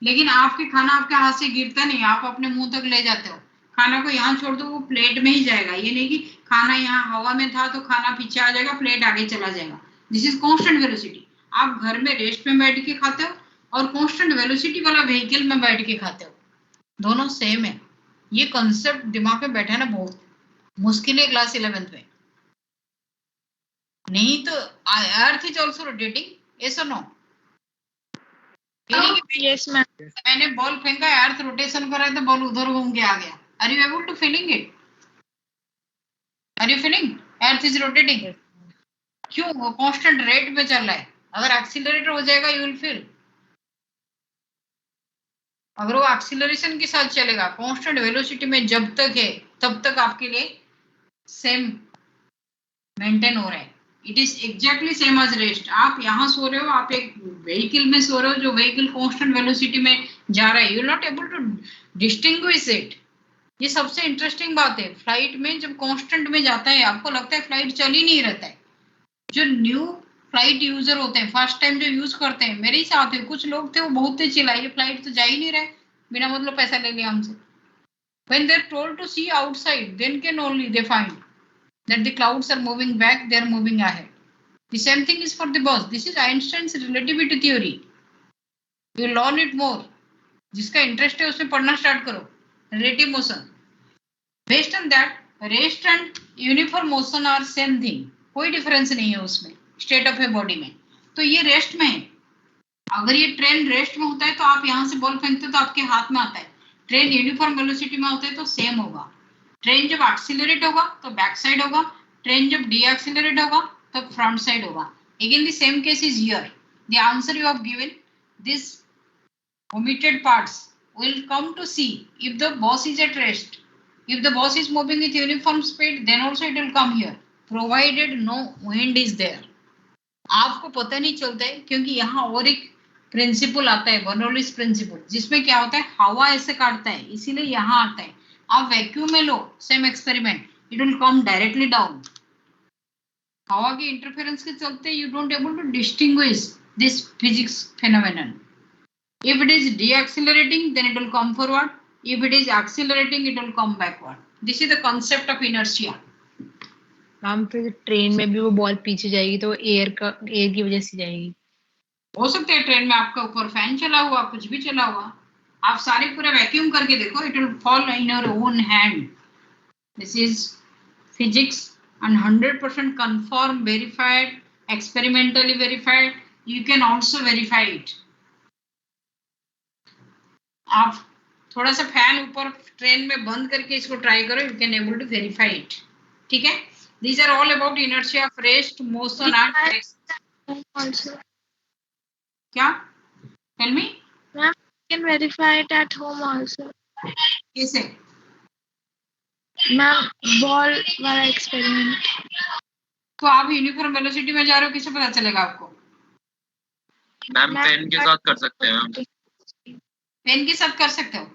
लेकिन आपके खाना आपके हाथ से गिरता नहीं, आप अपने मुंह तक ले जाते हो. खाना को यहाँ छोड़ दो, वो प्लेट में ही जाएगा. ये नहीं कि खाना यहाँ हवा में था तो खाना पीछे आ जाएगा, प्लेट आगे चला जाएगा. This is constant velocity. आप घर में रेस्ट में बैठ के खाते हो और कांस्टेंट वेलोसिटी वाला व्हीकल में बैठ के खाते हो, दोनों सेम है. ये कंसेप्ट दिमाग में बैठा ना बहुत मुश्किल है क्लास 11th में. नहीं तो earth is also rotating. Yes और नो? Yes, ma'am. मैंने बॉल फेंका, अर्थ रोटेशन कर रहा है तो बॉल उधर घूम के आ गया. Are you able to feeling it? Are you feeling earth is rotating? क्यों? वो कांस्टेंट रेट में चल रहा है. अगर एक्सीलरेटर हो जाएगा यू विल फील. अगर वो एक्सीलरेशन के साथ चलेगा कांस्टेंट वेलोसिटी में जब तक है तब तक आपके लिए सेम मेंटेन हो रहा है. It is exactly same as rest. आप यहाँ सो रहे हो, आप एक व्हीकल में सो रहे हो जो व्हीकल कांस्टेंट वेलोसिटी में जा रहा है, you are not able to distinguish it. ये सबसे इंटरेस्टिंग बात है. फ्लाइट में जब कांस्टेंट में जाता है आपको लगता है फ्लाइट चल ही नहीं रहता है. जो न्यू फ्लाइट यूजर होते हैं, फर्स्ट टाइम जो यूज करते हैं, मेरे ही साथ है कुछ लोग थे, वो बहुत तेज चिल्लाए फ्लाइट तो जा ही नहीं रहे, बिना मतलब पैसा ले लिया हमसे. When they're told to see outside, then can only they find that the clouds are moving back, they are moving ahead. The same thing is for the bus. This is Einstein's relativity theory. You learn it more. जिसका interest है उसमें पढ़ना start करो. Relative motion. Based on that, rest and uniform motion are same thing. कोई difference नहीं है उसमें state of a body में. तो ये रेस्ट में है. अगर ये ट्रेन रेस्ट में होता है तो आप यहाँ से बॉल फेंकते हो तो आपके हाथ में आता है. ट्रेन यूनिफॉर्म वेलोसिटी में होता है तो सेम होगा. ट्रेन जब एक्सीलरेट होगा तो बैक साइड होगा, ट्रेन जब डी एक्सीलरेट होगा तो फ्रंट साइड होगा. Again the same case is here. The answer you have given, this omitted parts will come to see if the bus is at rest. If the bus is moving with uniform speed, then also it will come here, provided no wind is there. आपको पता नहीं चलता है क्योंकि यहाँ और एक principal आता है, बर्नौलीज प्रिंसिपल, जिसमें क्या होता है हवा ऐसे काटता है, इसीलिए यहाँ आता है. आप वैक्यूम में लो same experiment, it will come directly down. हवा के इंटरफेरेंस के चलते you don't able to distinguish this physics phenomenon. If it is deaccelerating, then it will come forward. If it is accelerating, it will come backward. This is the concept of inertia. Ma'am फिर train में भी वो ball पीछे जाएगी तो air की वजह से जाएगी. हो सकता है ट्रेन में आपका ऊपर फैन चला हुआ, कुछ भी चला हुआ, आप सारे पूरे वैक्यूम करके देखो, it will fall in your own hand. This is physics and 100% confirmed, verified, experimentally verified. You can also verify it. आप थोड़ा सा फैन ऊपर ट्रेन में बंद करके इसको ट्राई करो, you can able to verify it. ठीक है? These are all about inertia of rest, motion and Also, क्या? Tell me. ma'am, you can verify it at home also. कैसे? Ma'am, ball वाला experiment. तो आप यूनिफॉर्म वेलोसिटी में जा रहे हो, किसे पता चलेगा आपको? मैम पेन के साथ कर सकते हैं मैम. पेन के साथ कर सकते हो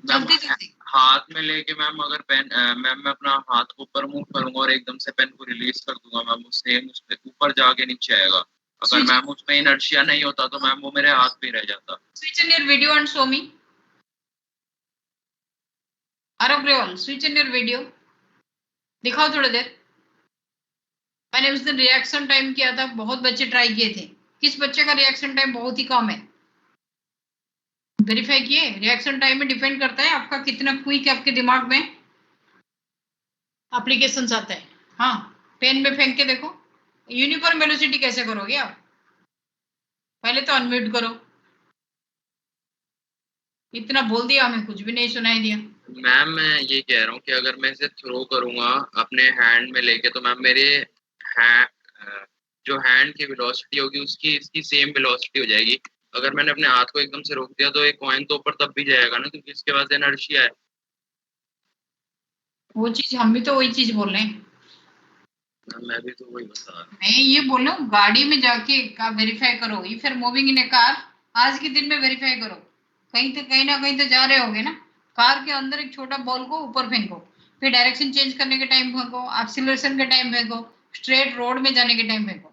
चलते चलते। हाथ में लेके मैम अगर पेन मैम मैं अपना हाथ को ऊपर मूव करूंगा और एकदम से पेन को रिलीज कर दूंगा मैम, वो सेम उस पे ऊपर जाके नीचे आएगा। अगर मैम उसमें इनर्शिया नहीं होता तो मैम वो मेरे हाथ पे रह जाता। Switch in your video and show me. Aarav Grewal, switch in your video, दिखाओ थोड़ी देर। मैंने उस दिन रिएक्शन टाइम किया था, बहुत बच्चे ट्राई किए थे। किस बच्चे का रिएक्शन टाइम बहुत ही कम है? वेरीफाई किए? रिएक्शन टाइम में डिपेंड करता है आपका कितना क्विक आपके दिमाग में एप्लीकेशंस आता है। हाँ, पेन में फेंक के देखो। यूनिफॉर्म वेलोसिटी कैसे करोगे आप? पहले तो अनम्यूट करो। इतना बोल दिया, हमें कुछ भी नहीं सुनाई दिया। मैम मैं ये कह रहा हूँ कि अगर मैं इसे थ्रो करूंगा अपने हैंड में लेके तो मैम मेरे जो हैंड की वेलोसिटी होगी उसकी इसकी सेम वेलोसिटी हो जाएगी। अगर मैंने अपने हाथ को एकदम से रोक दिया तो एक कॉइन तो ऊपर तब भी जाएगा ना, क्योंकि इसके पास इनर्शिया है। वो चीज हम भी तो वही चीज बोल रहे हैं। मैं भी तो वही बता रहा हूँ। मैं ये बोल रहा हूँ गाड़ी में जाके का वेरीफाई करो। इफ फिर मूविंग इन ए कार, आज के दिन में वेरीफाई करो। कहीं ना कहीं तो जा रहे होगे ना। कार के अंदर एक छोटा बॉल को ऊपर फेंको, फिर डायरेक्शन चेंज करने के टाइम फेंको, एक्सीलरेशन के टाइम फेंको, स्ट्रेट रोड में जाने के टाइम फेंको।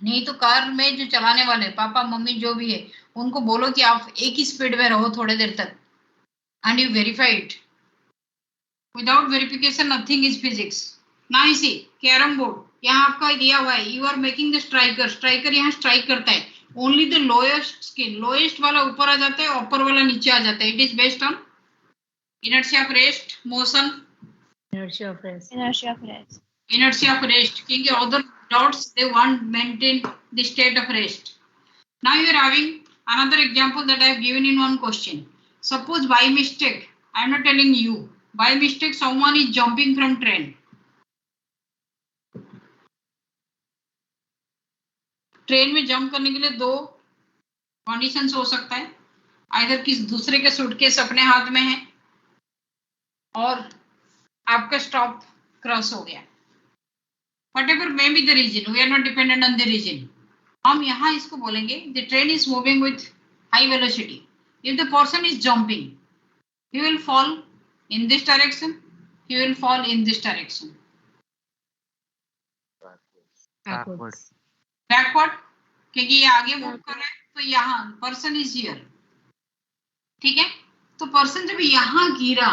नहीं तो कार में जो चलाने वाले पापा मम्मी जो भी है उनको बोलो कि आप एक ही स्पीड में रहो थोड़ी देर तक, and you verify it. Without verification nothing is physics. ना इसी कैरम बोर्ड यहाँ आपका दिया हुआ है, you are making the striker, striker यहाँ स्ट्राइक करता है, only the lowest skin, lowest वाला ऊपर आ जाता है, अपर वाला नीचे आ जाता है। It is based on inertia of rest, motion, inertia of rest, inertia of rest, inertia of rest, क्योंकि other dots they want maintain the state of rest. Now you are having another example that I have given in one question. Suppose by mistake, I am not telling you, by mistake someone is jumping from train. Train में jump करने के लिए दो conditions हो सकता है। Either किस दूसरे के सूटकेस अपने हाथ में है और आपका स्टॉप क्रॉस हो गया। Whatever may be the reason, we are not dependent on the reason. हम यहाँ इसको बोलेंगे the train is moving with high velocity. If the person is jumping, he will fall in this direction, he will fall in this direction. Backward, क्योंकि ये आगे move कर रहा है तो यहाँ पर्सन इज हियर। ठीक है, तो पर्सन जब यहाँ गिरा,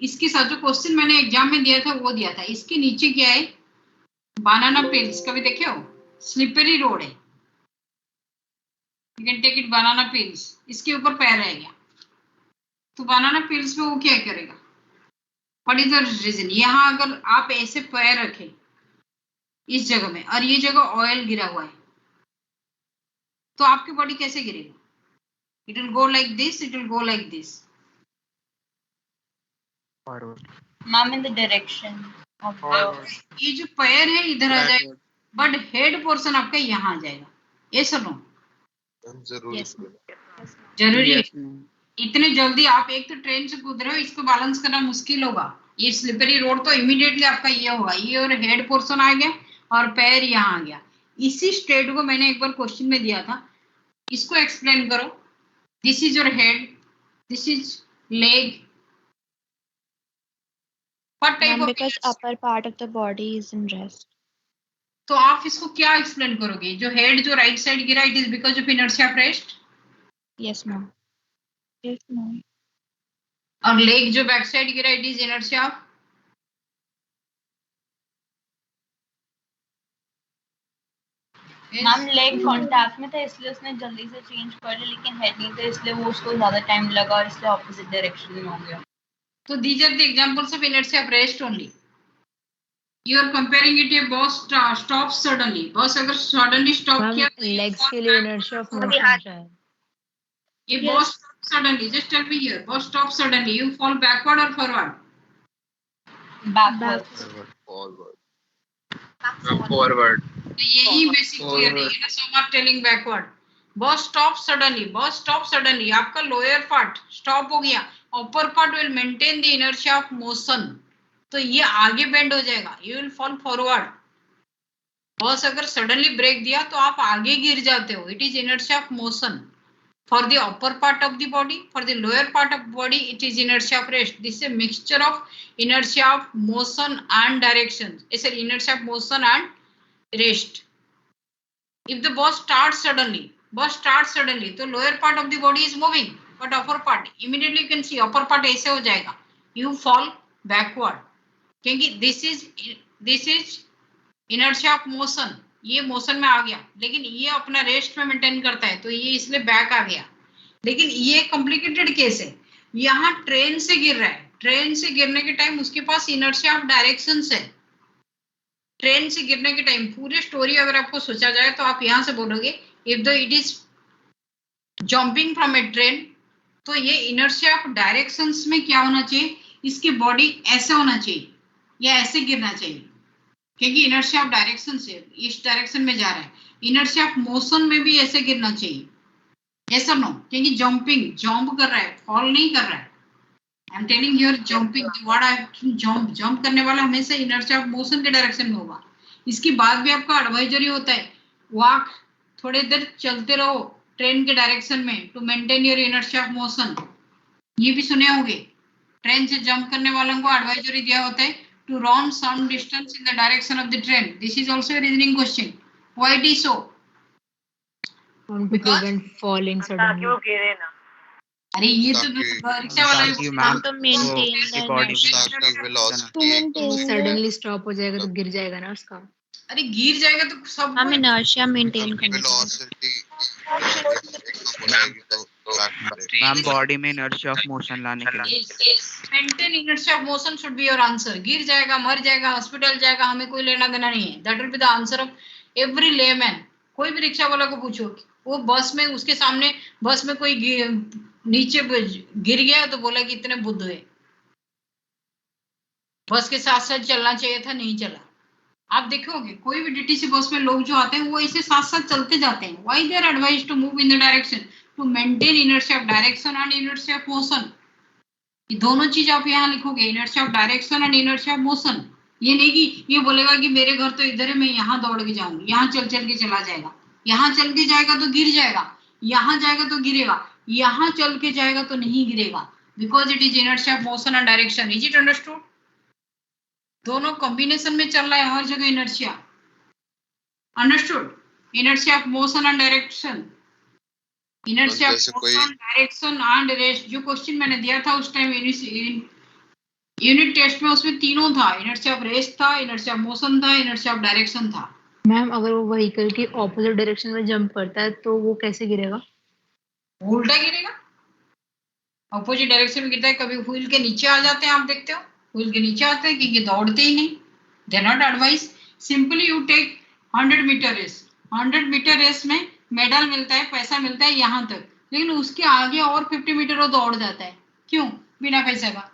इसके साथ जो क्वेश्चन मैंने एग्जाम में दिया था वो दिया था, इसके नीचे क्या है? बनाना पील्स, कभी देखे हो? स्लिपरी रोड है, you can take it banana peels. इसके ऊपर पैर रहेगा तो बनाना पील्स में वो क्या करेगा? What is the reason? यहाँ अगर आप ऐसे पैर रखे इस जगह में और ये जगह ऑयल गिरा हुआ है तो आपकी बॉडी कैसे गिरेगा? It will go like this, it will go like this. Ma'am, in the direction of the ये जो पैर है इधर आ जाएगा, बट हेड पोर्शन आपका यहाँ आ जाएगा। ये सुनो, जरूरी है। इतने जल्दी आप एक तो ट्रेन से कूद रहे हो, इसको बैलेंस करना मुश्किल होगा। ये स्लिपरी रोड तो इमीडिएटली आपका ये होगा, ये और हेड पोर्शन आ गया और पैर यहाँ आ गया। इसी स्टेट को मैंने एक बार क्वेश्चन में दिया था, इसको एक्सप्लेन करो। This is your head, this is leg. Ma'am, because upper part of the body is in rest. तो आप इसको क्या एक्सप्लेन करोगे? जो हेड जो राइट साइड गिरा, it is because of inertia of rest. Yes, ma'am. Yes, ma'am. और leg जो बैक साइड गिरा, it is inertia of ma'am leg contact में था इसलिए उसने जल्दी से चेंज कर लिया, लेकिन हेड नहीं था इसलिए वो उसको ज्यादा टाइम लगा और इसलिए ऑपोजिट डायरेक्शन में हो गया। So these are the examples of inertia of rest only. You are comparing it a bus stops suddenly. Bus अगर suddenly stop किया, legs के लिए inertia of motion है। ये bus stops suddenly. Just tell me here. Bus stops suddenly. You fall backward or forward? Backwards. Forward. तो यही basic theory है ना, some are telling backward. Bus stops suddenly. Bus stops suddenly. आपका lower part stop हो गया, upper part will maintain the inertia of motion. तो ये आगे बेंड हो जाएगा, you will fall forward. बस अगर सडनली ब्रेक दिया तो आप आगे गिर जाते हो, it is inertia of motion. For the upper part of the body, for the lower part of body, it is inertia of rest. This is a mixture of inertia of motion and direction. It's an inertia of motion and rest. If the bus starts suddenly, तो lower part of the body is moving, but upper part, immediately you can see upper part ऐसे हो जाएगा. You fall backward. क्योंकि this is inertia of motion. ये motion में आ गया, लेकिन ये अपना रेस्ट में मेंटेन करता है, तो ये इसलिए बैक आ गया. लेकिन ये कॉम्प्लिकेटेड केस है. यहाँ ट्रेन से गिर रहा है, ट्रेन से गिरने के टाइम उसके पास इनर्शिया ऑफ डायरेक्शन है. ट्रेन से गिरने के टाइम पूरी स्टोरी अगर आपको सोचा जाए तो आप यहाँ से बोलोगे if the it is jumping from A train, तो ये इनर्शिया ऑफ डायरेक्शंस में क्या होना चाहिए, इसकी बॉडी ऐसे होना चाहिए या ऐसे गिरना चाहिए, क्योंकि इनर्शिया ऑफ डायरेक्शन से इस डायरेक्शन में जा रहा है. इनर्शिया ऑफ मोशन में भी ऐसे गिरना चाहिए, यस और नो, क्योंकि जंप कर रहा है, फॉल नहीं कर रहा है. I am telling your jumping, what I jump करने वाला हमेशा इनर्शिया ऑफ मोशन के डायरेक्शन में होगा. इसके बाद भी आपका एडवाइजरी होता है, वॉक, थोड़ी देर चलते रहो ट्रेन के डायरेक्शन में to maintain your inertia of motion. ये भी सुने होंगे, ट्रेन से जंप करने वालों को एडवाइजरी दिया होता है to run some distance in the direction of the train. This is also a reasoning question. Why it is so? To prevent falling ताकि suddenly. वो गिरे ना. अरे ये तो रिक्शा वाला ताकि मैम to maintain उसकी the बॉडी inertia. ताकि वेलोसिटी सडनली स्टॉप हो जाएगा तो गिर जाएगा ना उसका. अरे गिर जाएगा तो सब हम inertia maintain करने के लिए. वेलोसिटी तो बैक करेगा. मैम बॉडी में इनर्शिया ऑफ मोशन लाने के लिए. Maintain inertia of motion should be your answer. गिर जाएगा, मर जाएगा, हॉस्पिटल जाएगा, हमें कोई लेना देना नहीं है. That will be the answer of every layman. कोई भी रिक्शा वाला को पूछो, वो बस में उसके सामने बस में कोई नीचे गिर गया तो बोला कि इतने बुद्ध हुए, बस के साथ साथ चलना चाहिए था, नहीं चला. आप देखोगे कोई भी डीटीसी बस में लोग जो आते हैं वो इसे साथ साथ चलते जाते हैं. Why they are advised to move in the direction to maintain inertia of direction and inertia of motion. ये दोनों चीज आप यहाँ लिखोगे, inertia of direction and inertia of motion. ये नहीं कि ये बोलेगा कि मेरे घर तो इधर है, मैं यहाँ दौड़ के जाऊंगी, यहाँ चल चल के चला जाएगा. यहाँ चल के जाएगा तो गिर जाएगा, यहाँ जाएगा तो गिरेगा, यहाँ चल के जाएगा तो नहीं गिरेगा, because it is inertia of motion and direction. Is it understood? दोनों कॉम्बिनेशन में चल रहा है हर जगह inertia. Understood? Inertia of motion and direction, inertia of motion, direction and rest. जो क्वेश्चन मैंने दिया था उस टाइम यूनिट टेस्ट में, उसमें तीनों था. इनर्शिया ऑफ रेस्ट था, इनर्शिया ऑफ मोशन था, इनर्शिया ऑफ डायरेक्शन था. मैम अगर वो व्हीकल की ऑपोजिट डायरेक्शन में जंप करता है तो वो कैसे गिरेगा? उल्टा गिरेगा. ऑपोजिट डायरेक्शन में गिरता है, कभी व्हील के नीचे आ जाते हैं, आप देखते हो व्हील के नीचे आते हैं क्योंकि दौड़ते ही नहीं. They not advise. Simply you take 100 metre race. 100 metre race में मेडल मिलता है, पैसा मिलता है यहाँ तक, लेकिन उसके आगे और 50 मीटर वो दौड़ जाता है. क्यों? बिना पैसे का.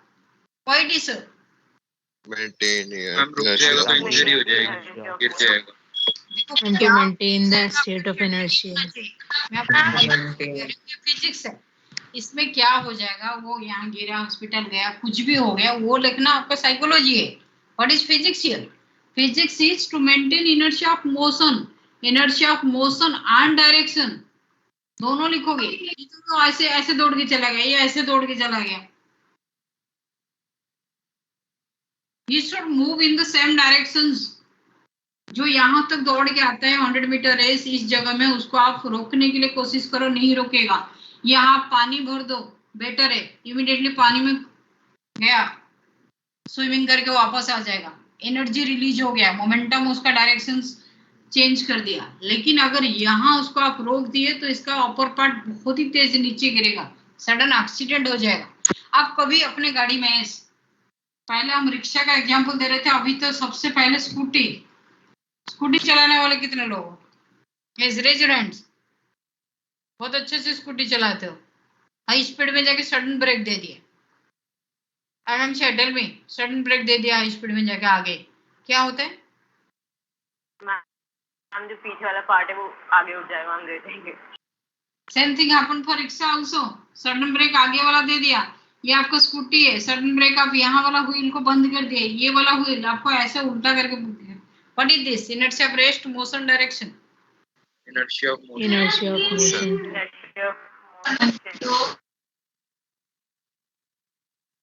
Why it is sir? Maintain ma'am रुक जाएगा तो इंजरी हो जाएगी, गिर जाएगा. And to maintain the state of inertia. मैं आपको फिजिक्स है, इसमें क्या हो जाएगा, वो यहाँ गिरा, हॉस्पिटल गया, कुछ भी हो गया, वो लिखना आपका साइकोलॉजी है. What is physics here? Physics is to maintain inertia of motion, inertia of motion and direction. दोनों लिखोगे. तो ऐसे ऐसे दौड़ के चला गया, ये ऐसे दौड़ के चला गया. You should move in the same directions. जो यहाँ तक दौड़ के आता है 100 मीटर रेस, इस जगह में उसको आप रोकने के लिए कोशिश करो, नहीं रोकेगा. यहाँ पानी भर दो, बेटर है. इमीडिएटली पानी में गया, स्विमिंग करके वापस आ जाएगा, एनर्जी रिलीज हो गया, मोमेंटम उसका डायरेक्शन चेंज कर दिया. लेकिन अगर यहाँ उसको आप रोक दिए तो इसका अपर पार्ट बहुत ही तेज नीचे गिरेगा, सडन एक्सीडेंट हो जाएगा. आप कभी अपने गाड़ी में, पहले हम रिक्शा का एग्जांपल दे रहे थे, अभी तो सबसे पहले स्कूटी चलाने वाले कितने लोग हो? Raise your hands. बहुत अच्छे से स्कूटी चलाते हो, हाई स्पीड में जाके सडन ब्रेक दे दिया. आराम से टेल मी, सडन ब्रेक दे दिया हाई स्पीड में जाके, आगे क्या होता है? हम जो पीछे वाला पार्ट है वो आगे उठ जाएगा, हम दे देंगे. Same thing happen for rickshaw also. Sudden brake आगे वाला दे दिया. ये आपका स्कूटी है, सडन ब्रेक आप यहाँ वाला व्हील को बंद कर दिया, ये वाला व्हील आपको ऐसे उल्टा करके. What is this? Inertia of rest, motion, direction. Inertia of motion. Inertia of motion. Inertia of So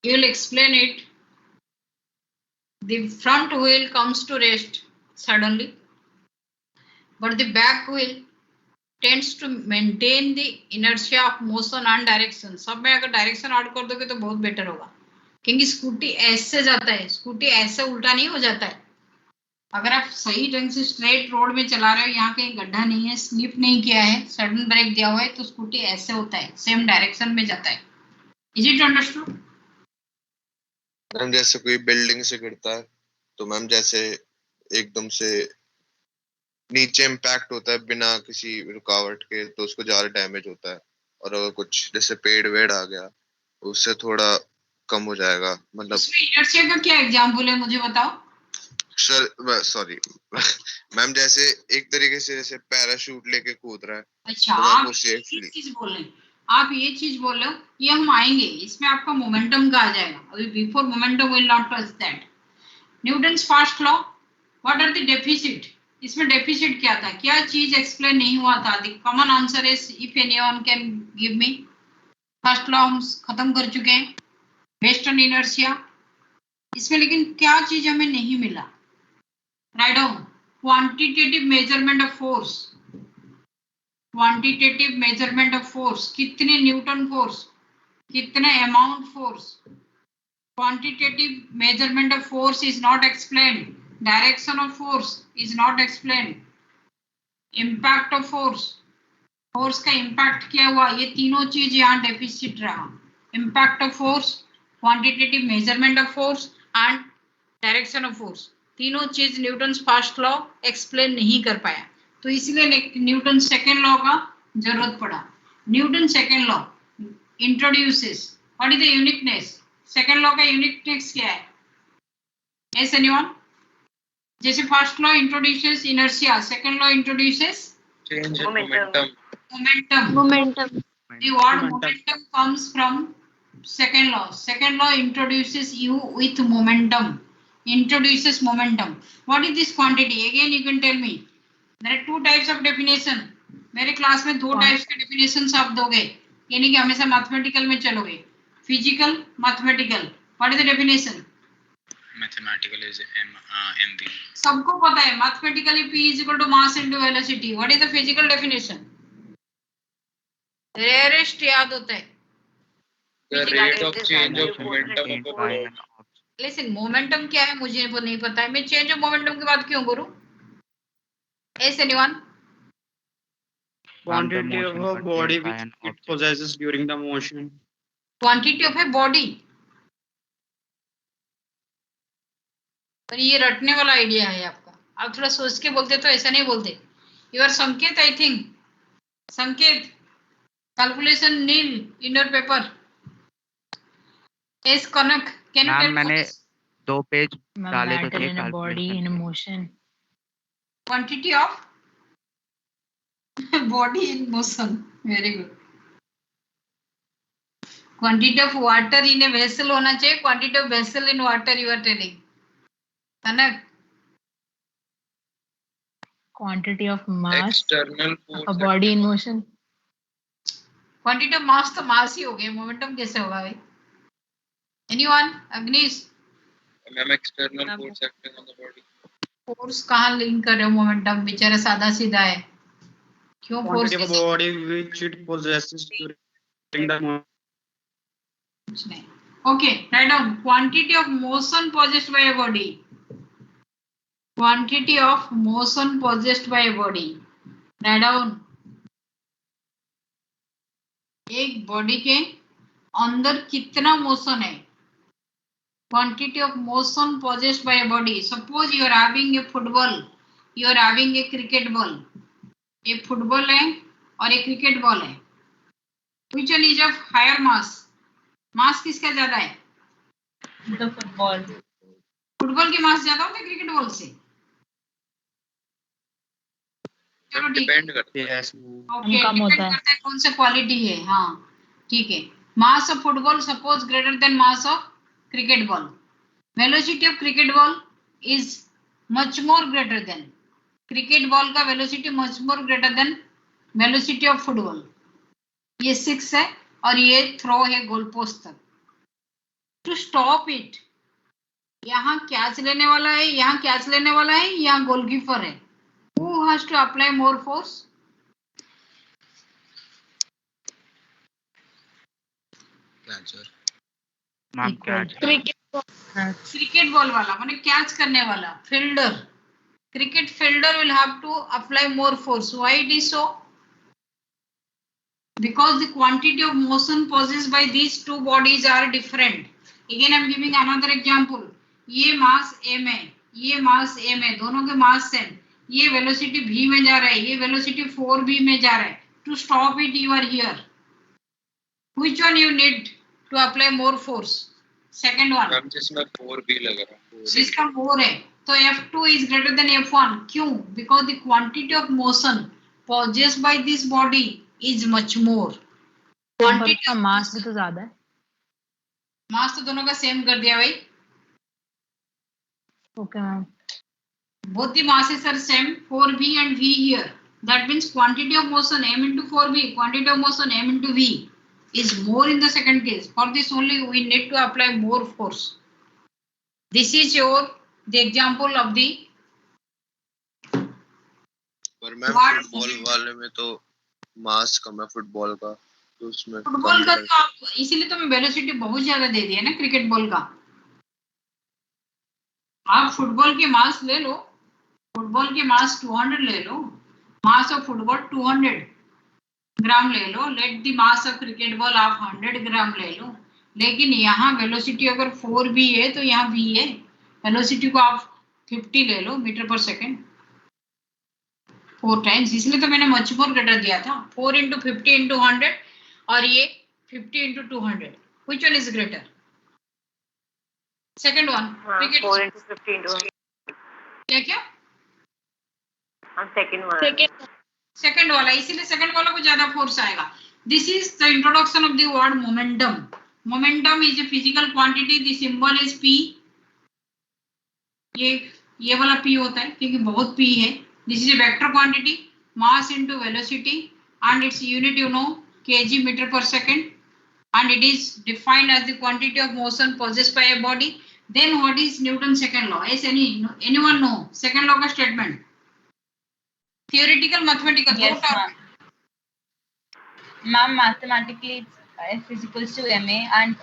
you will explain it. The front wheel comes to rest suddenly, but the back wheel tends to maintain the inertia of motion and direction. सब में अगर direction add कर दोगे तो बहुत better होगा, क्योंकि scooty ऐसे जाता है, स्कूटी ऐसे उल्टा नहीं हो जाता है। अगर आप सही ढंग से स्ट्रेट रोड में चला रहे हो, यहाँ कहीं गड्ढा नहीं है, स्लिप नहीं किया है, सडन ब्रेक दिया हुआ है, तो स्कूटी ऐसे होता है, सेम डायरेक्शन में जाता है। Is it understood? मैम जैसे कोई बिल्डिंग से गिरता है तो मैम जैसे एकदम से नीचे इम्पैक्ट होता है बिना किसी रुकावट के, तो उसको ज्यादा डैमेज होता है। और अगर कुछ जैसे पेड़ वेड़ आ गया उससे थोड़ा कम हो जाएगा, मतलब। इसमें इनर्शिया का क्या एग्जांपल है, मुझे बताओ। सर सॉरी मैम, जैसे एक तरीके से जैसे पैराशूट लेके कूद रहा है। अच्छा, तो आप वो ये चीज बोल रहे हैं, आप ये चीज बोल रहे हो, ये हम आएंगे, इसमें आपका मोमेंटम का आ जाएगा। अभी before momentum will not touch that. Newton's first law, what are the deficit? इसमें डेफिसिट क्या था, क्या चीज एक्सप्लेन नहीं हुआ था? The common answer is, if anyone can give me. First law हम खत्म कर चुके हैं, बेस्ड ऑन इनर्शिया। इसमें लेकिन क्या चीज हमें नहीं मिला? Write down, quantitative measurement of force. Quantitative measurement of force, कितने न्यूटन फोर्स, कितने amount force. Quantitative measurement of force is not explained. Direction of force is not explained. Impact of force, force का impact क्या हुआ, ये तीनों चीज यहाँ deficit रहा। Impact of force, quantitative measurement of force and direction of force, तीनों चीज न्यूटन फर्स्ट लॉ एक्सप्लेन नहीं कर पाया, तो इसलिए न्यूटन सेकेंड लॉ का जरूरत पड़ा। Newton second law introduces, what is the uniqueness? Second law का यूनिकनेस क्या है? Yes anyone? जैसे first law introduces inertia, second law introduces change in momentum. Momentum. The word momentum comes from second law. Second law introduces you with momentum. Introduces momentum. What is this quantity? Again, you can tell me. There are two types of definition. मेरे class में दो types के definition आप दोगे, यानी कि हमेशा mathematical में चलोगे। Physical, mathematical. What is the definition? Mathematical is mv. सबको पता है, mathematically p is equal to mass into velocity. What is the physical definition? Rarest याद होता है। The rate of change of momentum of a body. Listen, momentum क्या है मुझे वो नहीं पता है, मैं change of momentum की बात क्यों करूं? Yes, anyone? Quantity of a body which it possesses during the motion. Quantity of a body. पर ये रटने वाला आइडिया है आपका, आप थोड़ा सोच के बोलते तो ऐसा नहीं बोलते। You are संकेत, I think. संकेत, calculation nil in your paper. Yes, Kanak, can you tell मैंने us 2 पेज डाले तो Matter थे in a body in a motion. quantity of body in motion? Very good. Quantity of water in a vessel होना चाहिए, quantity of vessel in water you are telling. Kanak, Quantity of mass External of force. a body in motion. quantity of mass तो mass ही हो गया, momentum कैसे होगा भाई? Anyone? Agnish? Ma'am, external force acting on the body. Force कहाँ link कर रहे हो मोमेंटम? बेचारा सादा सीधा है, क्यों force? Quantity of a body which it possesses during the motion. Okay, write down quantity of motion possessed by a body. Quantity of motion possessed by a body. Write down. एक body के अंदर कितना motion है? Quantity of motion possessed by a body. Suppose you are having a football, you are having a cricket ball. एक football है और एक cricket ball है। Which one is of higher mass? मास किसका ज्यादा है? फुटबॉल। फुटबॉल की मास ज्यादा होता है क्रिकेट बॉल से? चलो ठीक है, Yes. ओके, डिपेंड करता है कौन सा क्वालिटी है। हाँ ठीक है, mass of football suppose greater than mass of cricket ball, velocity of cricket ball is much more greater than, cricket ball का velocity much more greater than velocity of football. ये 6 है और ये थ्रो है गोल पोस्ट तक। To stop it, यहाँ catch लेने वाला है, यहाँ कैच लेने वाला है, यहाँ गोलकीपर है। Who has to apply more force? Catcher. Ma'am catch. Cricket ball वाला माने कैच करने वाला, fielder. Cricket fielder will have to apply more force. Why it is so? Because the quantity of motion possessed by these two bodies are different. Again I am giving another example. ये मास m है, ये मास m है, दोनों के mass same. ये velocity v में जा रहा है, ये वेलोसिटी 4v में जा रहा है। To stop it you are here. Which one you need to apply more force? Second one. Ma'am जिसमें 4b लग रहा है, जिसका 4 है, तो F2 is greater than F1. क्यों? Because the quantity of motion possessed by this body is much more. Quantity का मास भी तो ज्यादा है। मास तो दोनों का सेम कर दिया भाई। Okay ma'am. Both the masses are same, 4v and v here. That means quantity of motion m into 4v, quantity of motion m into v is more in the second case. For this only we need to apply more force. This is the example of the पर ma'am football वाले में तो मास कम है football का, तो उसमें football का तो आप इसीलिए तो मैं वेलोसिटी बहुत ज्यादा दे दिया ना क्रिकेट बॉल का। आप फुटबॉल के मास ले लो, फुटबॉल के मास 200 ले लो, मास ऑफ फुटबॉल 200 ग्राम ले लो, let the mass of cricket ball आप 100 ग्राम ले लो। लेकिन यहाँ वेलोसिटी अगर 4v है तो यहाँ v है, वेलोसिटी को आप 50 ले लो मीटर पर सेकेंड, 4 टाइम्स, इसलिए तो मैंने मच मोर ग्रेटर दिया था। 4 into 50 into 100 और ये 50 into 200. Which one is greater? Second one. 4 into 50 into 100. क्या? Second one. सेकंड वाला, इसीलिए सेकंड वाला को ज्यादा फोर्स आएगा। This is the introduction of the word momentum. Momentum is a physical quantity, the symbol is p। ये वाला p होता है क्योंकि बहुत p है। This is a vector quantity, mass into velocity and its unit you know kg metre per second, and it is defined as the quantity of motion possessed by a body. Then what is Newton's second law? Is anyone know second law का statement? Theoretical, mathematical. Yes, ma'am. Mathematically, F is equals to ma, and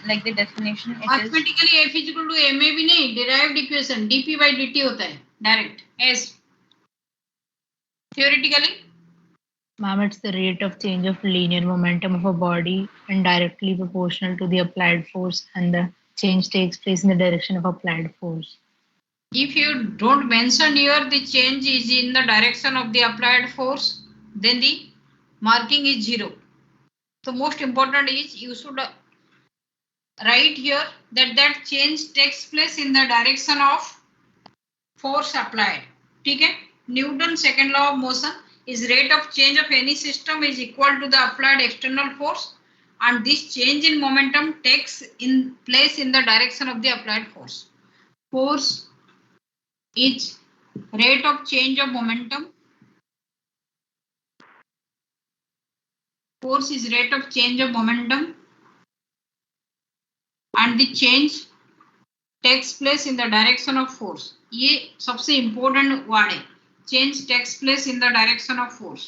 like the definition, it mathematically is... F is equal to ma भी नहीं, derived equation dp by dt होता है direct s. Theoretically, ma'am, it's the rate of change of linear momentum of a body and directly proportional to the applied force, and the change takes place in the direction of applied force. If you don't mention here the change is in the direction of the applied force, then the marking is 0. So most important is you should write here that change takes place in the direction of force applied. ठीक है? Newton's second law of motion is rate of change of any system is equal to the applied external force, and this change in momentum takes in place in the direction of the applied force. Force is rate of change of momentum. Force is rate of change of momentum, and the change takes place in the direction of force. ये सबसे important word है. Change takes place in the direction of force.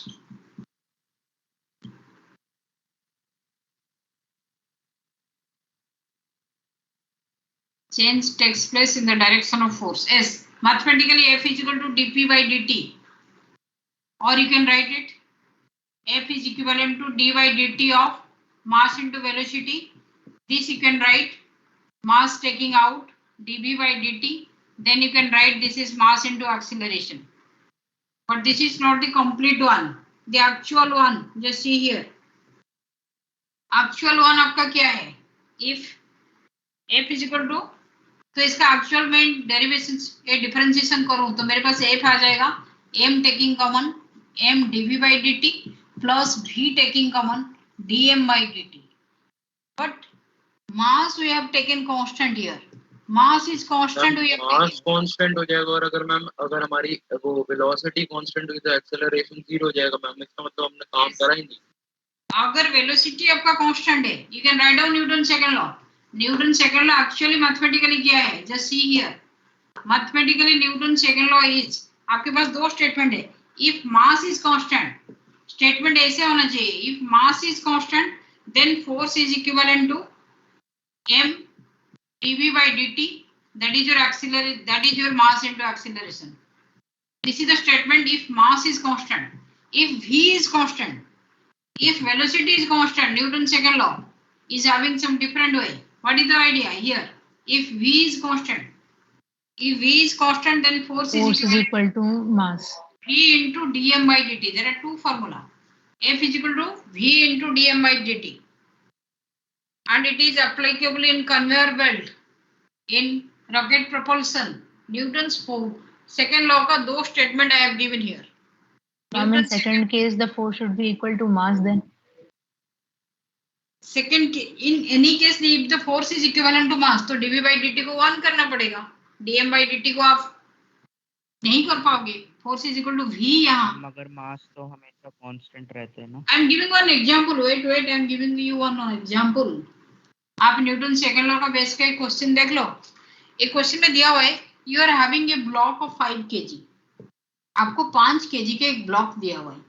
Change takes place in the direction of force. S. Mathematically, F is equal to dp by dt, or you can write it F is equivalent to d by dt of mass into velocity. This you can write mass taking out dv by dt. Then you can write this is mass into acceleration. But this is not the complete one. The actual one, just see here. Actual one आपका क्या है? If F is equal to, तो इसका actual में derivation differentiation करूं तो मेरे पास F आ जाएगा m taking common m dv by dt plus v taking common dm by dt. But mass we have taken constant here. Mass is constant. We have mass constant हो जाएगा, और अगर ma'am अगर हमारी वो वेलोसिटी कांस्टेंट हुई तो acceleration 0 हो जाएगा मैम। इसका मतलब हमने काम करा ही नहीं। अगर वेलोसिटी आपका कांस्टेंट है, you can write down Newton second law. Newton second law actually mathematically क्या है? Just see here. Mathematically Newton second law is, आपके पास दो स्टेटमेंट है. If mass is constant, statement ऐसे होना चाहिए. If mass is constant then force is equivalent to m dv by dt, that is your acceleration, that is your mass into acceleration. This is the statement if mass is constant. If v is constant, if velocity is constant, Newton's second law is having some different way. What is the idea here? If v is constant, then force Force is is equal to mass. v into dm by dt. There are two formula. F is equal to v into dm by dt, and it is applicable in conveyor belt, in rocket propulsion. Newton's second law का दो statement I have given here. Ma'am, in second case, the force should be equal to mass then. Second, in any case, if the force is equivalent to mass, तो dv by dt को 1 करना पड़ेगा. dm by dt को आप नहीं कर पाओगे. Force is equal to v यहाँ. मगर मास तो हमेशा कांस्टेंट रहते हैं ना. I am giving one example. Wait. I am giving you one example. आप न्यूटन सेकंड लॉ का बेस का एक क्वेश्चन देख लो. एक क्वेश्चन में दिया हुआ है, you are having a block of 5 kg. आपको 5 kg का एक ब्लॉक दिया हुआ है.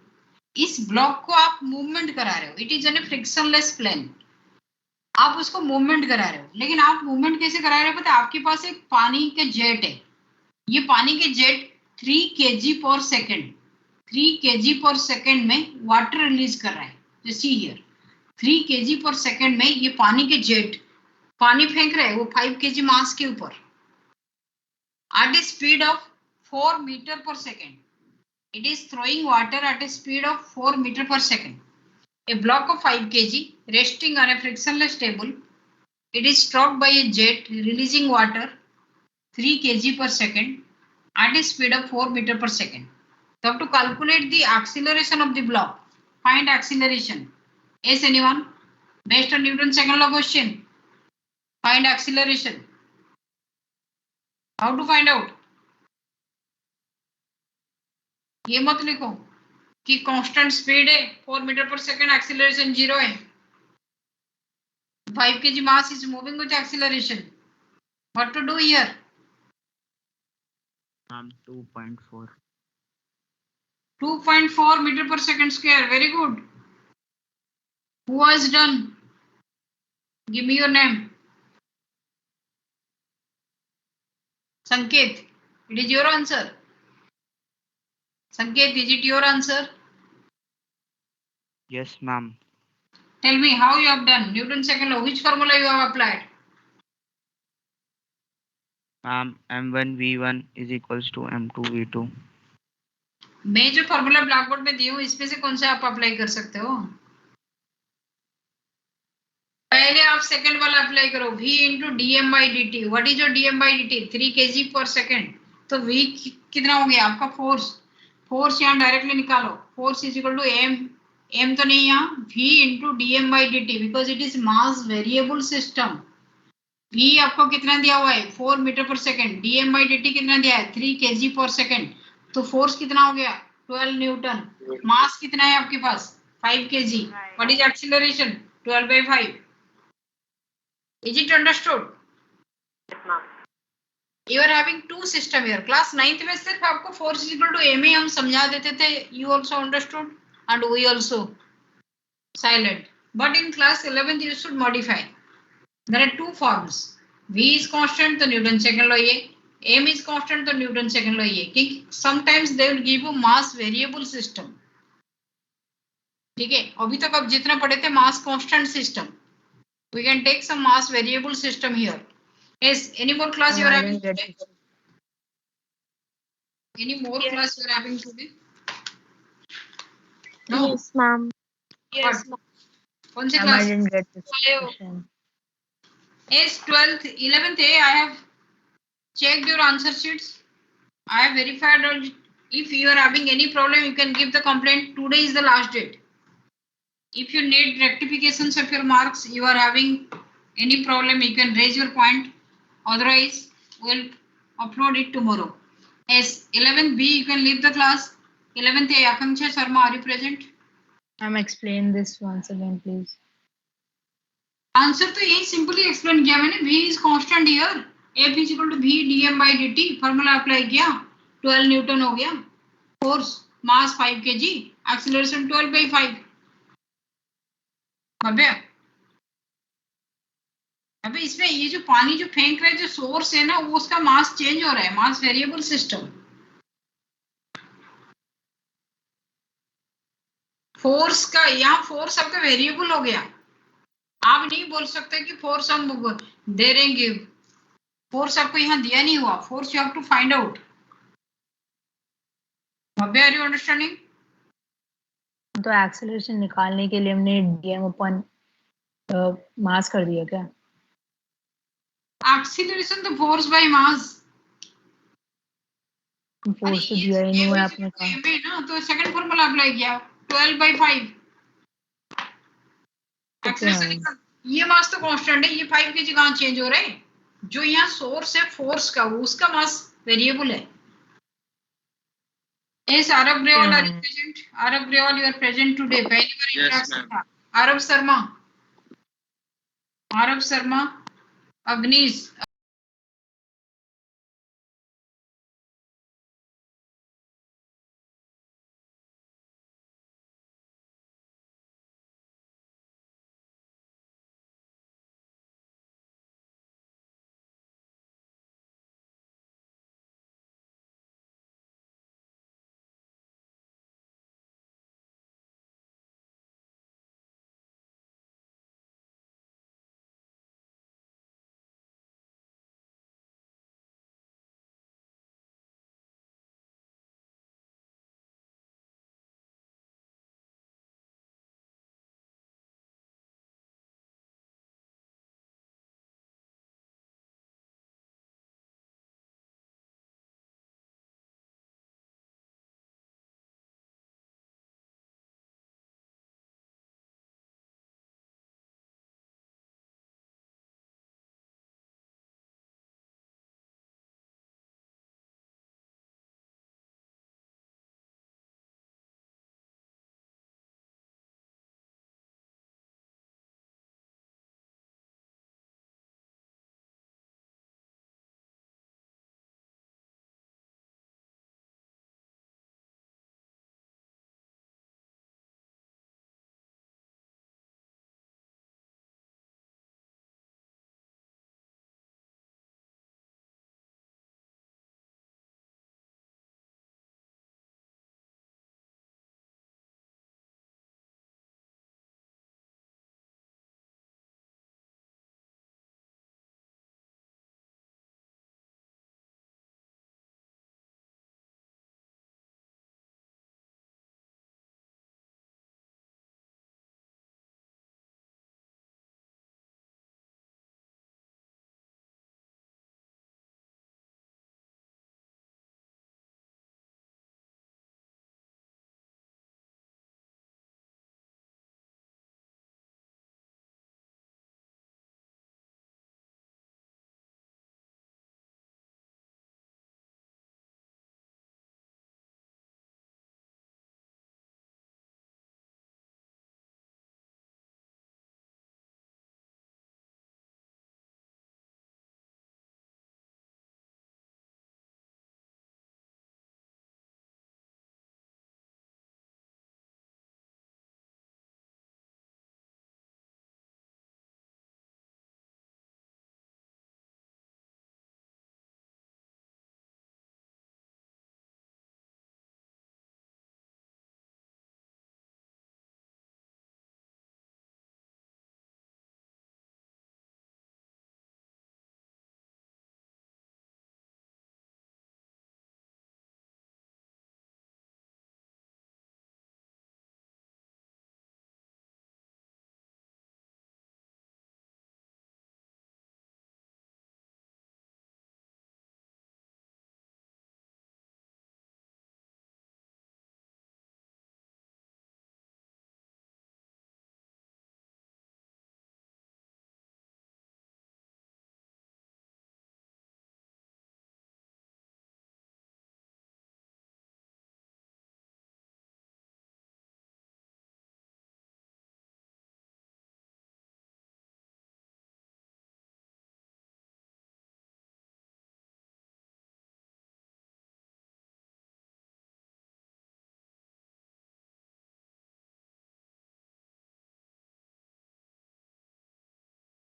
इस ब्लॉक को आप मूवमेंट करा रहे हो. It is an frictionless plane. आप उसको मूवमेंट करा रहे हो, लेकिन आप मूवमेंट कैसे करा रहे हो पता है? आपके पास एक पानी के जेट है. ये पानी के जेट 3 kg पर सेकेंड, 3 kg पर सेकेंड में वाटर रिलीज कर रहा है. जैसे हियर 3 kg पर सेकेंड में ये पानी के जेट पानी फेंक रहे हैं, वो 5 kg मास के ऊपर at a speed of 4 meter per second. It is throwing water at a speed of 4 meter per second. A block of 5 kg resting on a frictionless table. It is struck by a jet releasing water 3 kg per second at a speed of 4 meter per second. So you have to calculate the acceleration of the block. Find acceleration. Yes, anyone? Based on Newton's second law question. Find acceleration. How to find out? ये मत लिखो कि constant speed है 4 metre per second, acceleration 0 है. 5 kg mass is moving with acceleration. What to do here? 2.4. 2.4 meter per second square. Very good. Who has done? Give me your name. Sanket. It is your answer. Sanket, is it your answer? Yes, ma'am. Tell me how you have done. Newton's second law. Which formula you have applied? Ma'am, m1v1 is equals to m2v2. मैं जो formula black board में दी हूँ इसमें से कौन सा आप apply कर सकते हो? पहले आप सेकंड वाला अप्लाई करो. v into dm by dt. What is your dm by dt? 3 kg per second. तो v कितना हो गया आपका? फोर्स यहाँ डायरेक्टली निकालो. Force is equal to m तो नहीं यहाँ, v into dm by dt because it is mass variable system. v आपको कितना दिया हुआ है? 4 metre per second. dm by dt कितना दिया है? 3 kg पर सेकंड. तो फोर्स कितना हो गया? 12 न्यूटन. मास कितना है आपके पास? 5 kg. What is acceleration? 12 by 5. Is it understood? Yes, ma'am. You are having two system here. Class 9th में सिर्फ आपको force is equal to ma हम समझा देते थे. You also understood and we also silent. But in class 11th you should modify. There are two forms. V is constant तो Newton second law ये. M is constant तो Newton second law ये. क्योंकि sometimes they will give you mass variable system. ठीक है. अभी तक आप जितना पढ़े थे mass constant system. We can take some mass variable system here. Yes, any more class you are having today? Any more class you are having today? No. Yes, ma'am. Yes, ma'am. कौन सी Ma'am, class? I didn't get this question. Yes, 12th, 11th A, I have checked your answer sheets. I have verified all. If you are having any problem, you can give the complaint. Today is the last date. If you need rectifications of your marks, you are having any problem, you can raise your point. Otherwise, we'll upload it tomorrow. Yes, 11th B, you can leave the class. 11th A, Akanksha Sharma, are you present? Ma'am, explain this once again, please. Answer तो यही simply explain किया मैंने. V is constant here. F is equal to V dm by dt. Formula apply किया. 12 Newton हो गया. Force mass 5 kg. Acceleration 12 by 5. अबे इसमें ये जो पानी जो फेंक रहा है जो सोर्स है ना वो उसका मास चेंज हो रहा है. मास वेरिएबल सिस्टम. फोर्स का यहाँ फोर्स आपका वेरिएबल हो गया. आप नहीं बोल सकते कि फोर्स हम दे देंगे. फोर्स आपको यहाँ दिया नहीं हुआ. Force you have to find out. Are you understanding? तो एक्सेलरेशन निकालने के लिए हमने dm अपन मास कर दिया क्या? एक्सीलरेशन तो फोर्स बाय मास. फोर्स तो दिया ही नहीं हुआ आपने कहा. ना तो सेकंड फॉर्मूला अप्लाई किया. 12 by 5. एक्सीलरेशन ये मास तो कांस्टेंट है. ये 5 kg कहाँ चेंज हो रहा है? जो यहाँ सोर्स है फोर्स का वो उसका मास वेरिएबल है. Yes, Arab Grewal, are you present? Arab Grewal, you are present today. पहली बार इंटरेक्शन था. Arab Sharma, Avnish.